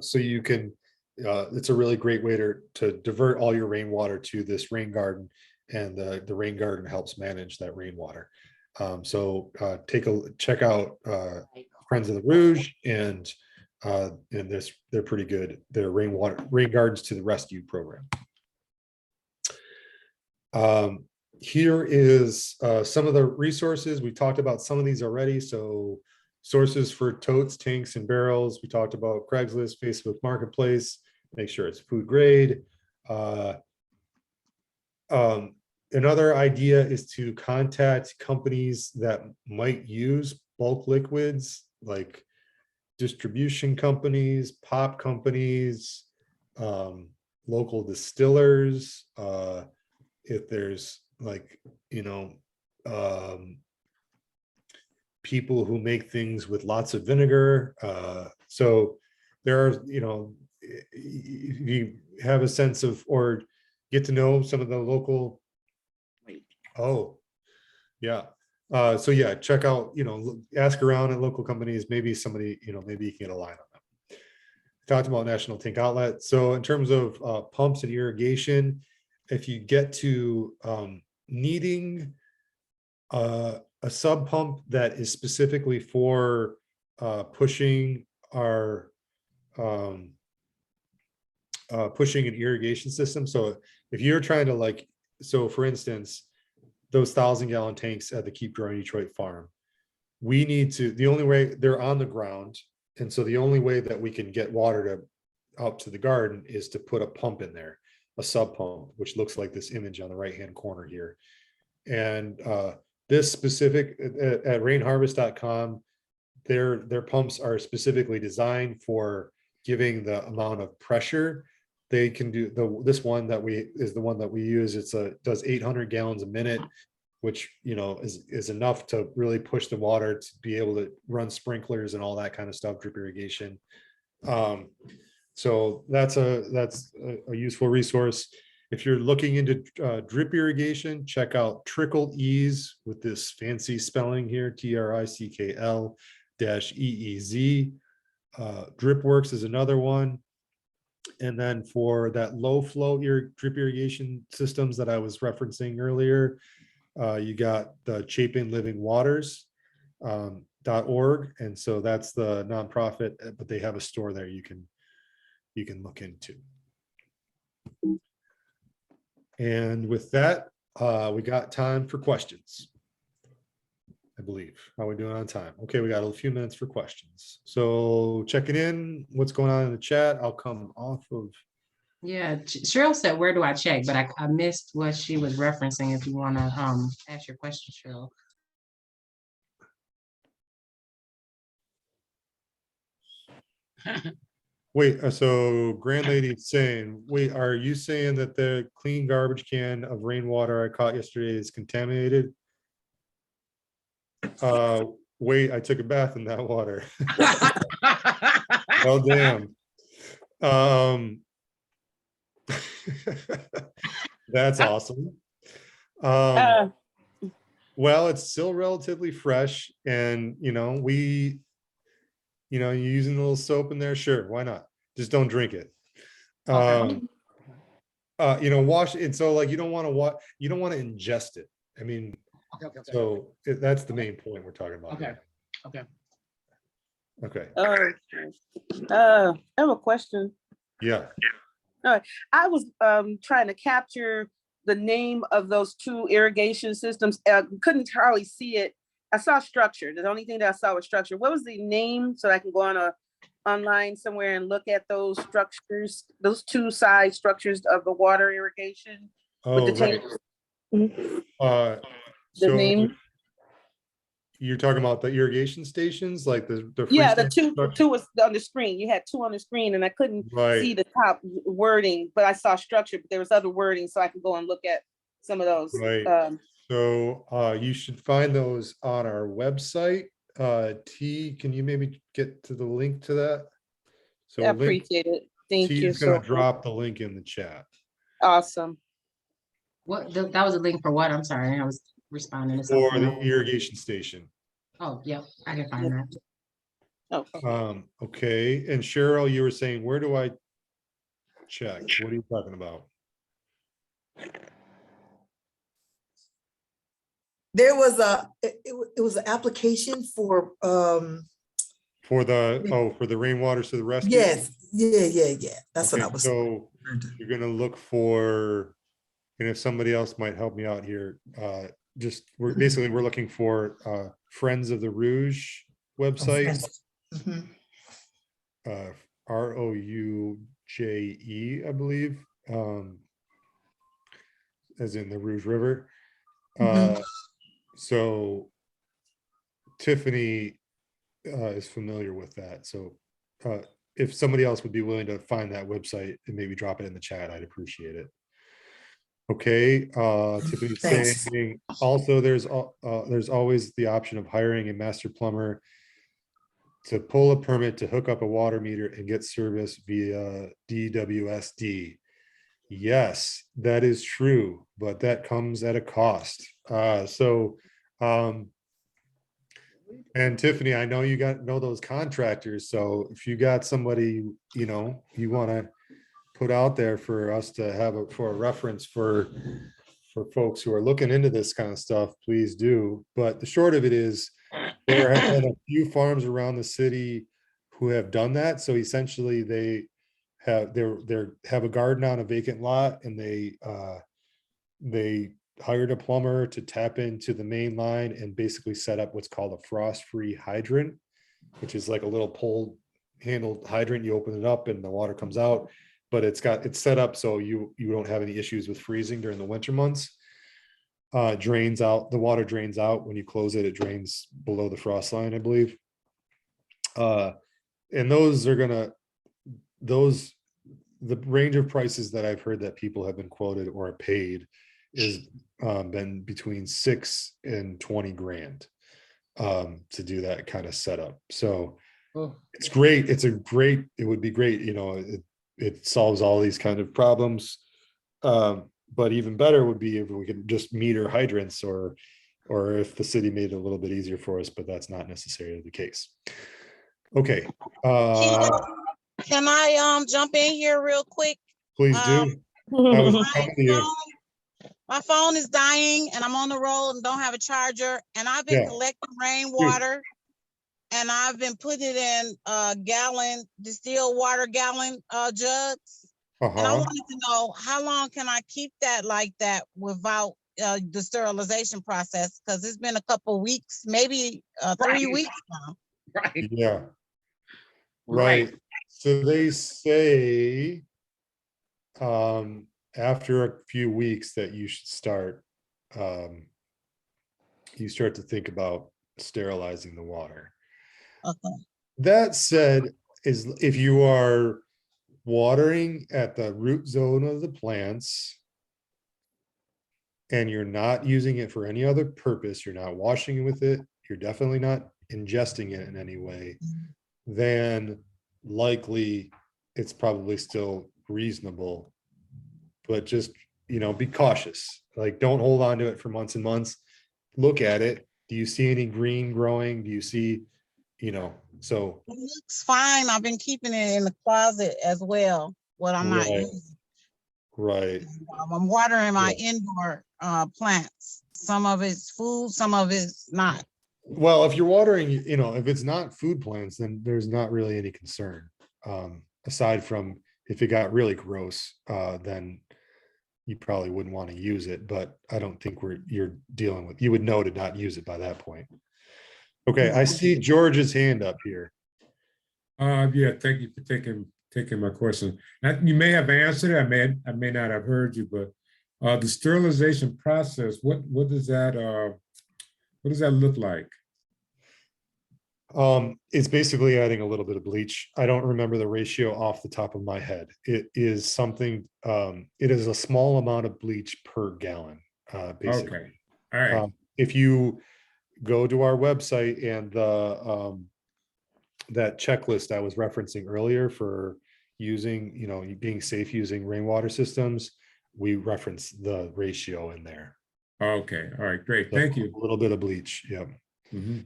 so you can it's a really great way to divert all your rainwater to this rain garden, and the rain garden helps manage that rainwater. So check out Friends of the Rouge, and they're pretty good. They're rain gardens to the rescue program. Here is some of the resources. We talked about some of these already. So sources for totes, tanks, and barrels. We talked about Craigslist, Facebook Marketplace. Make sure it's food grade. Another idea is to contact companies that might use bulk liquids, like distribution companies, pop companies, local distillers. If there's like, people who make things with lots of vinegar. So there are, if you have a sense of, or get to know some of the local, so yeah, check out, ask around at local companies, maybe somebody, maybe you can get a line on them. Talked about National Tank Outlet. So in terms of pumps and irrigation, if you get to needing a sub pump that is specifically for pushing pushing an irrigation system. So if you're trying to so for instance, those 1,000-gallon tanks at the Keep Growing Detroit farm, the only way they're on the ground. And so the only way that we can get water out to the garden is to put a pump in there, a sub pump, which looks like this image on the right-hand corner here. And this specific at rainharvest.com, their pumps are specifically designed for giving the amount of pressure they can do. This one is the one that we use. Does 800 gallons a minute, which is enough to really push the water to be able to run sprinklers and all that kind of stuff, drip irrigation. So that's a useful resource. If you're looking into drip irrigation, check out Trickle Ease with this fancy spelling here, TRICKL-EEZ. DripWorks is another one. And then for that low flow drip irrigation systems that I was referencing earlier, you got the Chapin Living Waters .org, and so that's the nonprofit, but they have a store there you can look into. And with that, we got time for questions, I believe. How are we doing on time? Okay, we got a few minutes for questions. So checking in, what's going on in the chat? I'll come off of. Yeah, Cheryl said, where do I check? But I missed what she was referencing. If you want to ask your question, Cheryl. Wait, so Grand Lady saying, wait, are you saying that the clean garbage can of rainwater I caught yesterday is contaminated? Wait, I took a bath in that water. Well, damn. That's awesome. Well, it's still relatively fresh, and you're using a little soap in there, sure, why not? Just don't drink it. Okay. Wash it. So like you don't want to ingest it. I mean, Okay. so that's the main point we're talking about. Okay. Okay. I have a question. Yeah. I was trying to capture the name of those two irrigation systems. Couldn't hardly see it. I saw structure. The only thing that I saw was structure. What was the name, so I can go on online somewhere and look at those structures, those two side structures of the water irrigation? Oh, with the right. The So name? you're talking about the irrigation stations, like the Yeah, the freestanding two was on the screen. You had two on the screen, and I couldn't Right. see the top wording, but I saw structure. But there was other wording, so I could go and look at some of those. Right. So you should find those on our website. T, can you maybe get to the link to that? So I appreciate it. Thank you. T's gonna So drop the link in the chat. awesome. That was a link for what? I'm sorry, I was responding to For something. the irrigation station. Oh, yep, I can find that. Oh, Okay, and Cheryl, you were saying, where do I check? What are you talking about? There was it was an application for, For the rainwaters to the rescue? yes, yeah. That's what I Okay, was. so you're gonna look for, and if somebody else might help me out here, we're looking for Friends of the Rouge website. Mhm. ROUJE, I believe, as in the Rouge River. Mhm. So Tiffany is familiar with that. So if somebody else would be willing to find that website and maybe drop it in the chat, I'd appreciate it. Okay, Tiffany's Thanks. saying also there's always the option of hiring a master plumber to pull a permit to hook up a water meter and get service via DWSD. Yes, that is true, but that comes at a cost. And Tiffany, I know you know those contractors. So if you got somebody, you want to put out there for us to have for a reference for folks who are looking into this kind of stuff, please do. But the short of it is, there have been a few farms around the city who have done that. So essentially they have a garden on a vacant lot, and they hired a plumber to tap into the main line and basically set up what's called a frost-free hydrant, which is like a little pole handled hydrant. You open it up and the water comes out, but it's set up so you don't have any issues with freezing during the winter months. Drains out, the water drains out when you close it. It drains below the frost line, I believe. And the range of prices that I've heard that people have been quoted or paid is been between $6 and $20,000 to do that kind of setup. So it's great. It would be great. It solves all these kind of problems. But even better would be if we could just meter hydrants, or if the city made it a little bit easier for us, but that's not necessarily the case. Okay. Can I jump in here real quick? Please do. I was coming to you. My phone is dying and I'm on the road and don't have a charger, and I've been Yeah. collecting rainwater and I've been putting it in gallon, distilled water gallon jugs. And I wanted to know, how long can I keep that like that without the sterilization process? Because it's been a couple weeks, maybe 3 weeks now. Right. Yeah. Right. So they say after a few weeks that you should start you start to think about sterilizing the water. Okay. That said, is if you are watering at the root zone of the plants and you're not using it for any other purpose, you're not washing with it, you're definitely not ingesting it in any way, then likely it's probably still reasonable. But just, be cautious. Like, don't hold on to it for months and months. Look at it. Do you see any green growing? Do you see, so. It looks fine. I've been keeping it in the closet as well, what I'm not using. Right. I'm watering my indoor plants. Some of it's food, some of it's not. Well, if you're watering, if it's not food plants, then there's not really any concern. Aside from if it got really gross, then you probably wouldn't want to use it. But I don't think you're dealing with, you would know to not use it by that point. Okay, I see George's hand up here. Yeah, thank you for taking my question. You may have answered it, I may not have heard you, but the sterilization process, what does that look like? It's basically adding a little bit of bleach. I don't remember the ratio off the top of my head. It is something, it is a small amount of bleach per gallon, basically. Okay, all right. If you go to our website and that checklist I was referencing earlier for using, being safe using rainwater systems, we reference the ratio in there. Okay, all right, great, So thank you. a little bit of bleach, yeah. Mm-hmm.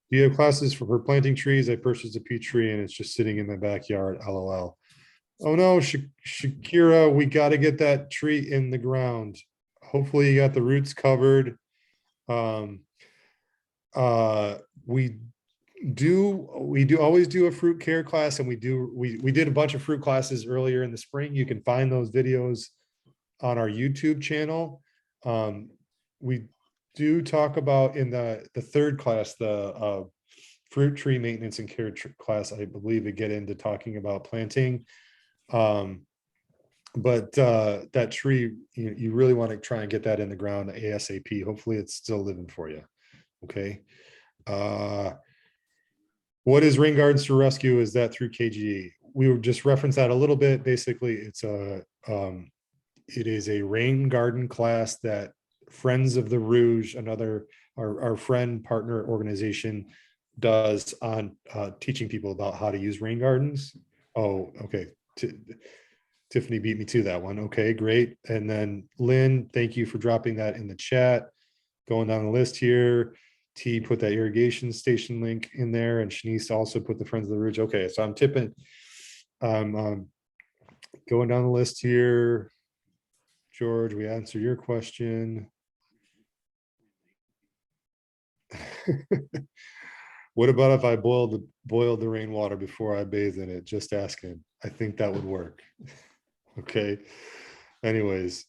Do you have classes for planting trees? I purchased a peach tree and it's just sitting in my backyard, LOL. Oh no, Shakira, we got to get that tree in the ground. Hopefully you got the roots covered. We always do a fruit care class, and we did a bunch of fruit classes earlier in the spring. You can find those videos on our YouTube channel. We do talk about in the third class, the fruit tree maintenance and care class, I believe we get into talking about planting. But that tree, you really want to try and get that in the ground ASAP. Hopefully it's still living for you. Okay. What is Rain Gardens to Rescue? Is that through KGE? We would just reference that a little bit. Basically, it is a rain garden class that Friends of the Rouge, our friend partner organization, does on teaching people about how to use rain gardens. Oh, okay. Tiffany beat me to that one. Okay, great. And then Lynn, thank you for dropping that in the chat. Going down the list here, T put that irrigation station link in there, and Shanice also put the Friends of the Rouge. Okay, so I'm tipping. Going down the list here. George, we answered your question. What about if I boiled the rainwater before I bathe in it? Just asking. I think that would work. Okay. Anyways,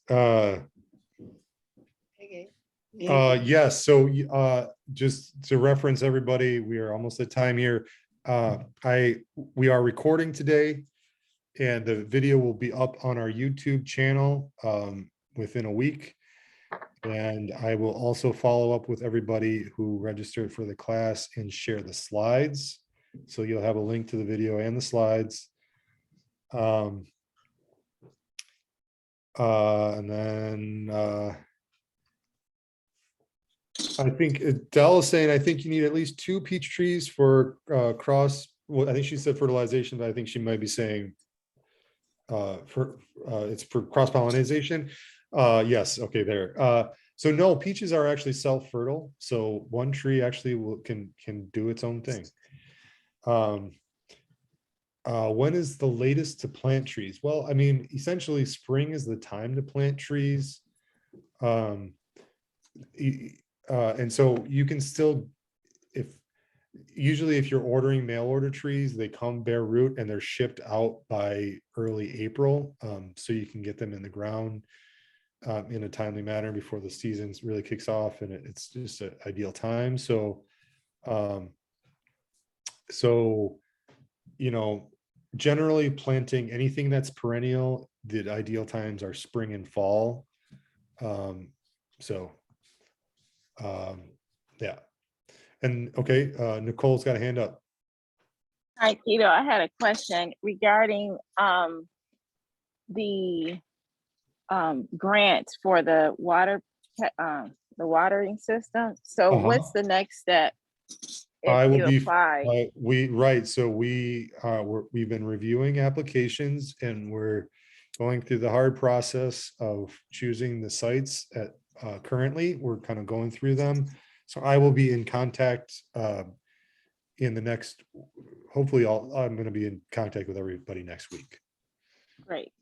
yes. So just to reference everybody, we are almost at time here. We are recording today, and the video will be up on our YouTube channel within a week. And I will also follow up with everybody who registered for the class and share the slides. So you'll have a link to the video and the slides. And then I think Dell is saying, I think you need at least 2 peach trees for cross well, I think she said fertilization, but I think she might be saying it's for cross-pollination. Yes, okay, there. So no, peaches are actually self-fertile. So one tree actually can do its own thing. When is the latest to plant trees? Well, I mean, essentially spring is the time to plant trees. And so you can still, usually if you're ordering mail order trees, they come bare root and they're shipped out by early April. So you can get them in the ground in a timely manner before the season really kicks off, and it's just an ideal time. So, you know, generally planting anything that's perennial, the ideal times are spring and fall. Yeah. And okay, Nicole's got a hand up. Hi, Keto. I had a question regarding the grant for the watering system. So what's the next step if you apply? So we've been reviewing applications, and we're going through the hard process of choosing the sites at currently. We're kind of going through them. So I will be in contact in the next, hopefully I'm going to be in contact with everybody next week. Great.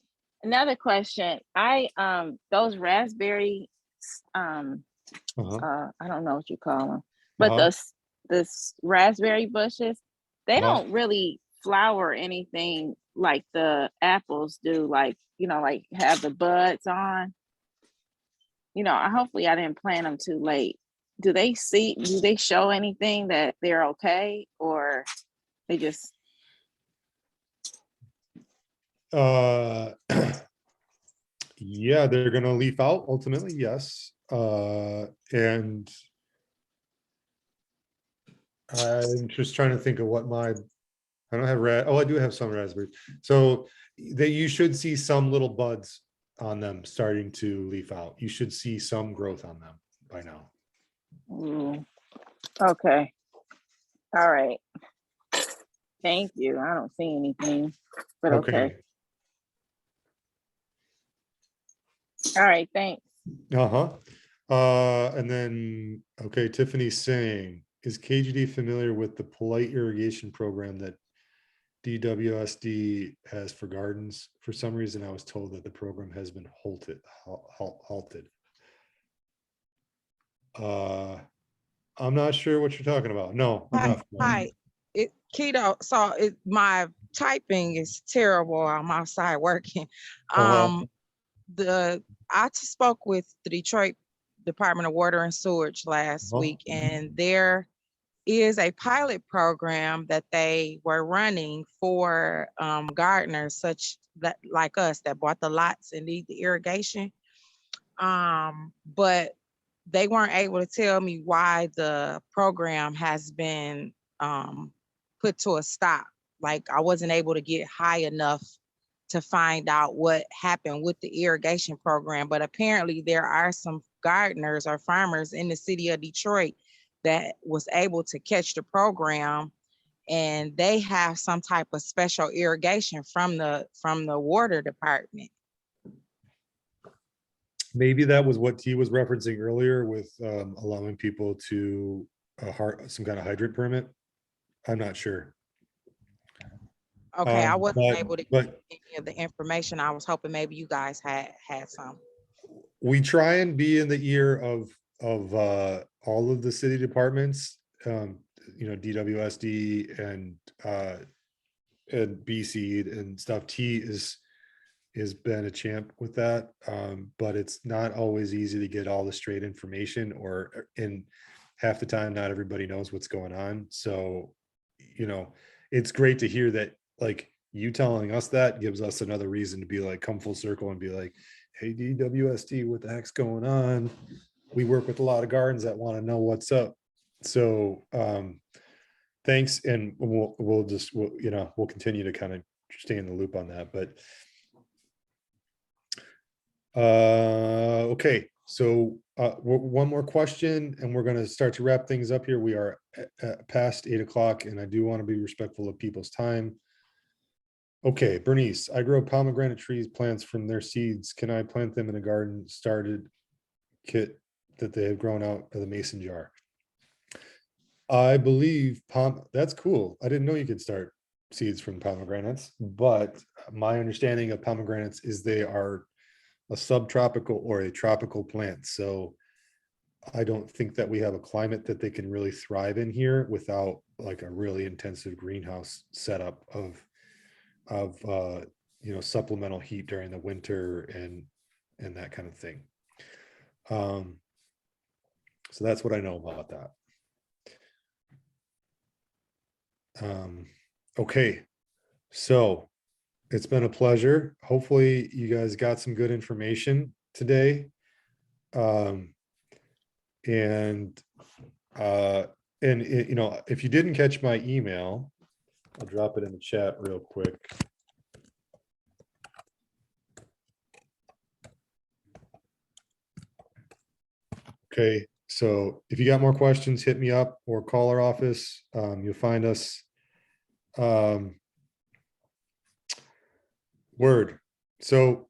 Another question. Those raspberry, I don't know what you call them, but this raspberry bushes, they don't really flower anything like the apples do, like, you know, like have the buds on. You know, hopefully I didn't plant them too late. Do they show anything that they're okay, or they just? Yeah, they're going to leaf out ultimately. Yes. And I'm just trying to think of what I don't have I do have some raspberries. So you should see some little buds on them starting to leaf out. You should see some growth on them by now. Okay. All right. Thank you. I don't see anything, but okay. All right, thanks. And then, okay, Tiffany's saying, is KGD familiar with the polite irrigation program that DWSD has for gardens? For some reason, I was told that the program has been halted. I'm not sure what you're talking about. No, I'm not. Hi. Keto. So my typing is terrible. I'm outside working. I spoke with the Detroit Department of Water and Sewage last week, and there is a pilot program that they were running for gardeners such that like us that bought the lots and need the irrigation. But they weren't able to tell me why the program has been put to a stop. Like I wasn't able to get high enough to find out what happened with the irrigation program. But apparently there are some gardeners or farmers in the city of Detroit that was able to catch the program, and they have some type of special irrigation from the water department. Maybe that was what he was referencing earlier with allowing people to some kind of hydrant permit. I'm not sure. Okay, I wasn't able to get any of the information. I was hoping maybe you guys had some. We try and be in the ear of all of the city departments, you know, DWSD and BC and stuff. T has been a champ with that, but it's not always easy to get all the straight information, or in half the time not everybody knows what's going on. So, you know, it's great to hear that, like, you telling us that gives us another reason to be like, come full circle and be like, hey, DWSD, what the heck's going on? We work with a lot of gardens that want to know what's up. So thanks, and we'll continue to kind of stay in the loop on that. But okay, So one more question, and we're going to start to wrap things up here. We are past 8 o'clock, and I do want to be respectful of people's time. Okay, Bernice, I grow pomegranate trees plants from their seeds. Can I plant them in a garden started kit that they have grown out of the mason jar? I believe that's cool. I didn't know you could start seeds from pomegranates, but my understanding of pomegranates is they are a subtropical or a tropical plant. So I don't think that we have a climate that they can really thrive in here without like a really intensive greenhouse setup of you know, supplemental heat during the winter and that kind of thing. So that's what I know about that. Okay, so it's been a pleasure. Hopefully you guys got some good information today. And you know, if you didn't catch my email, I'll drop it in the chat real quick. Okay, so if you got more questions, hit me up or call our office. You'll find us. Word. So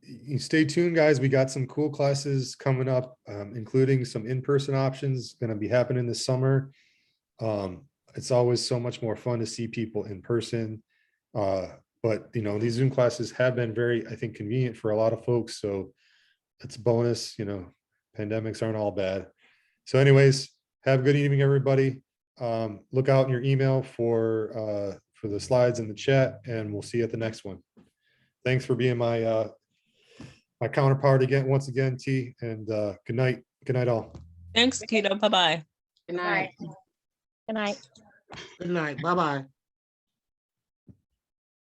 you stay tuned, guys. We got some cool classes coming up, including some in-person options going to be happening this summer. It's always so much more fun to see people in person. But you know, these Zoom classes have been very, I think, convenient for a lot of folks. So it's a bonus, you know, pandemics aren't all bad. So anyways, have a good evening, everybody. Look out in your email for the slides in the chat, and we'll see you at the next one. Thanks for being my my counterpart again, once again, T, and good night. Good night, all. Thanks, Keto. Bye-bye. Good night. Good night. Good night. Bye-bye.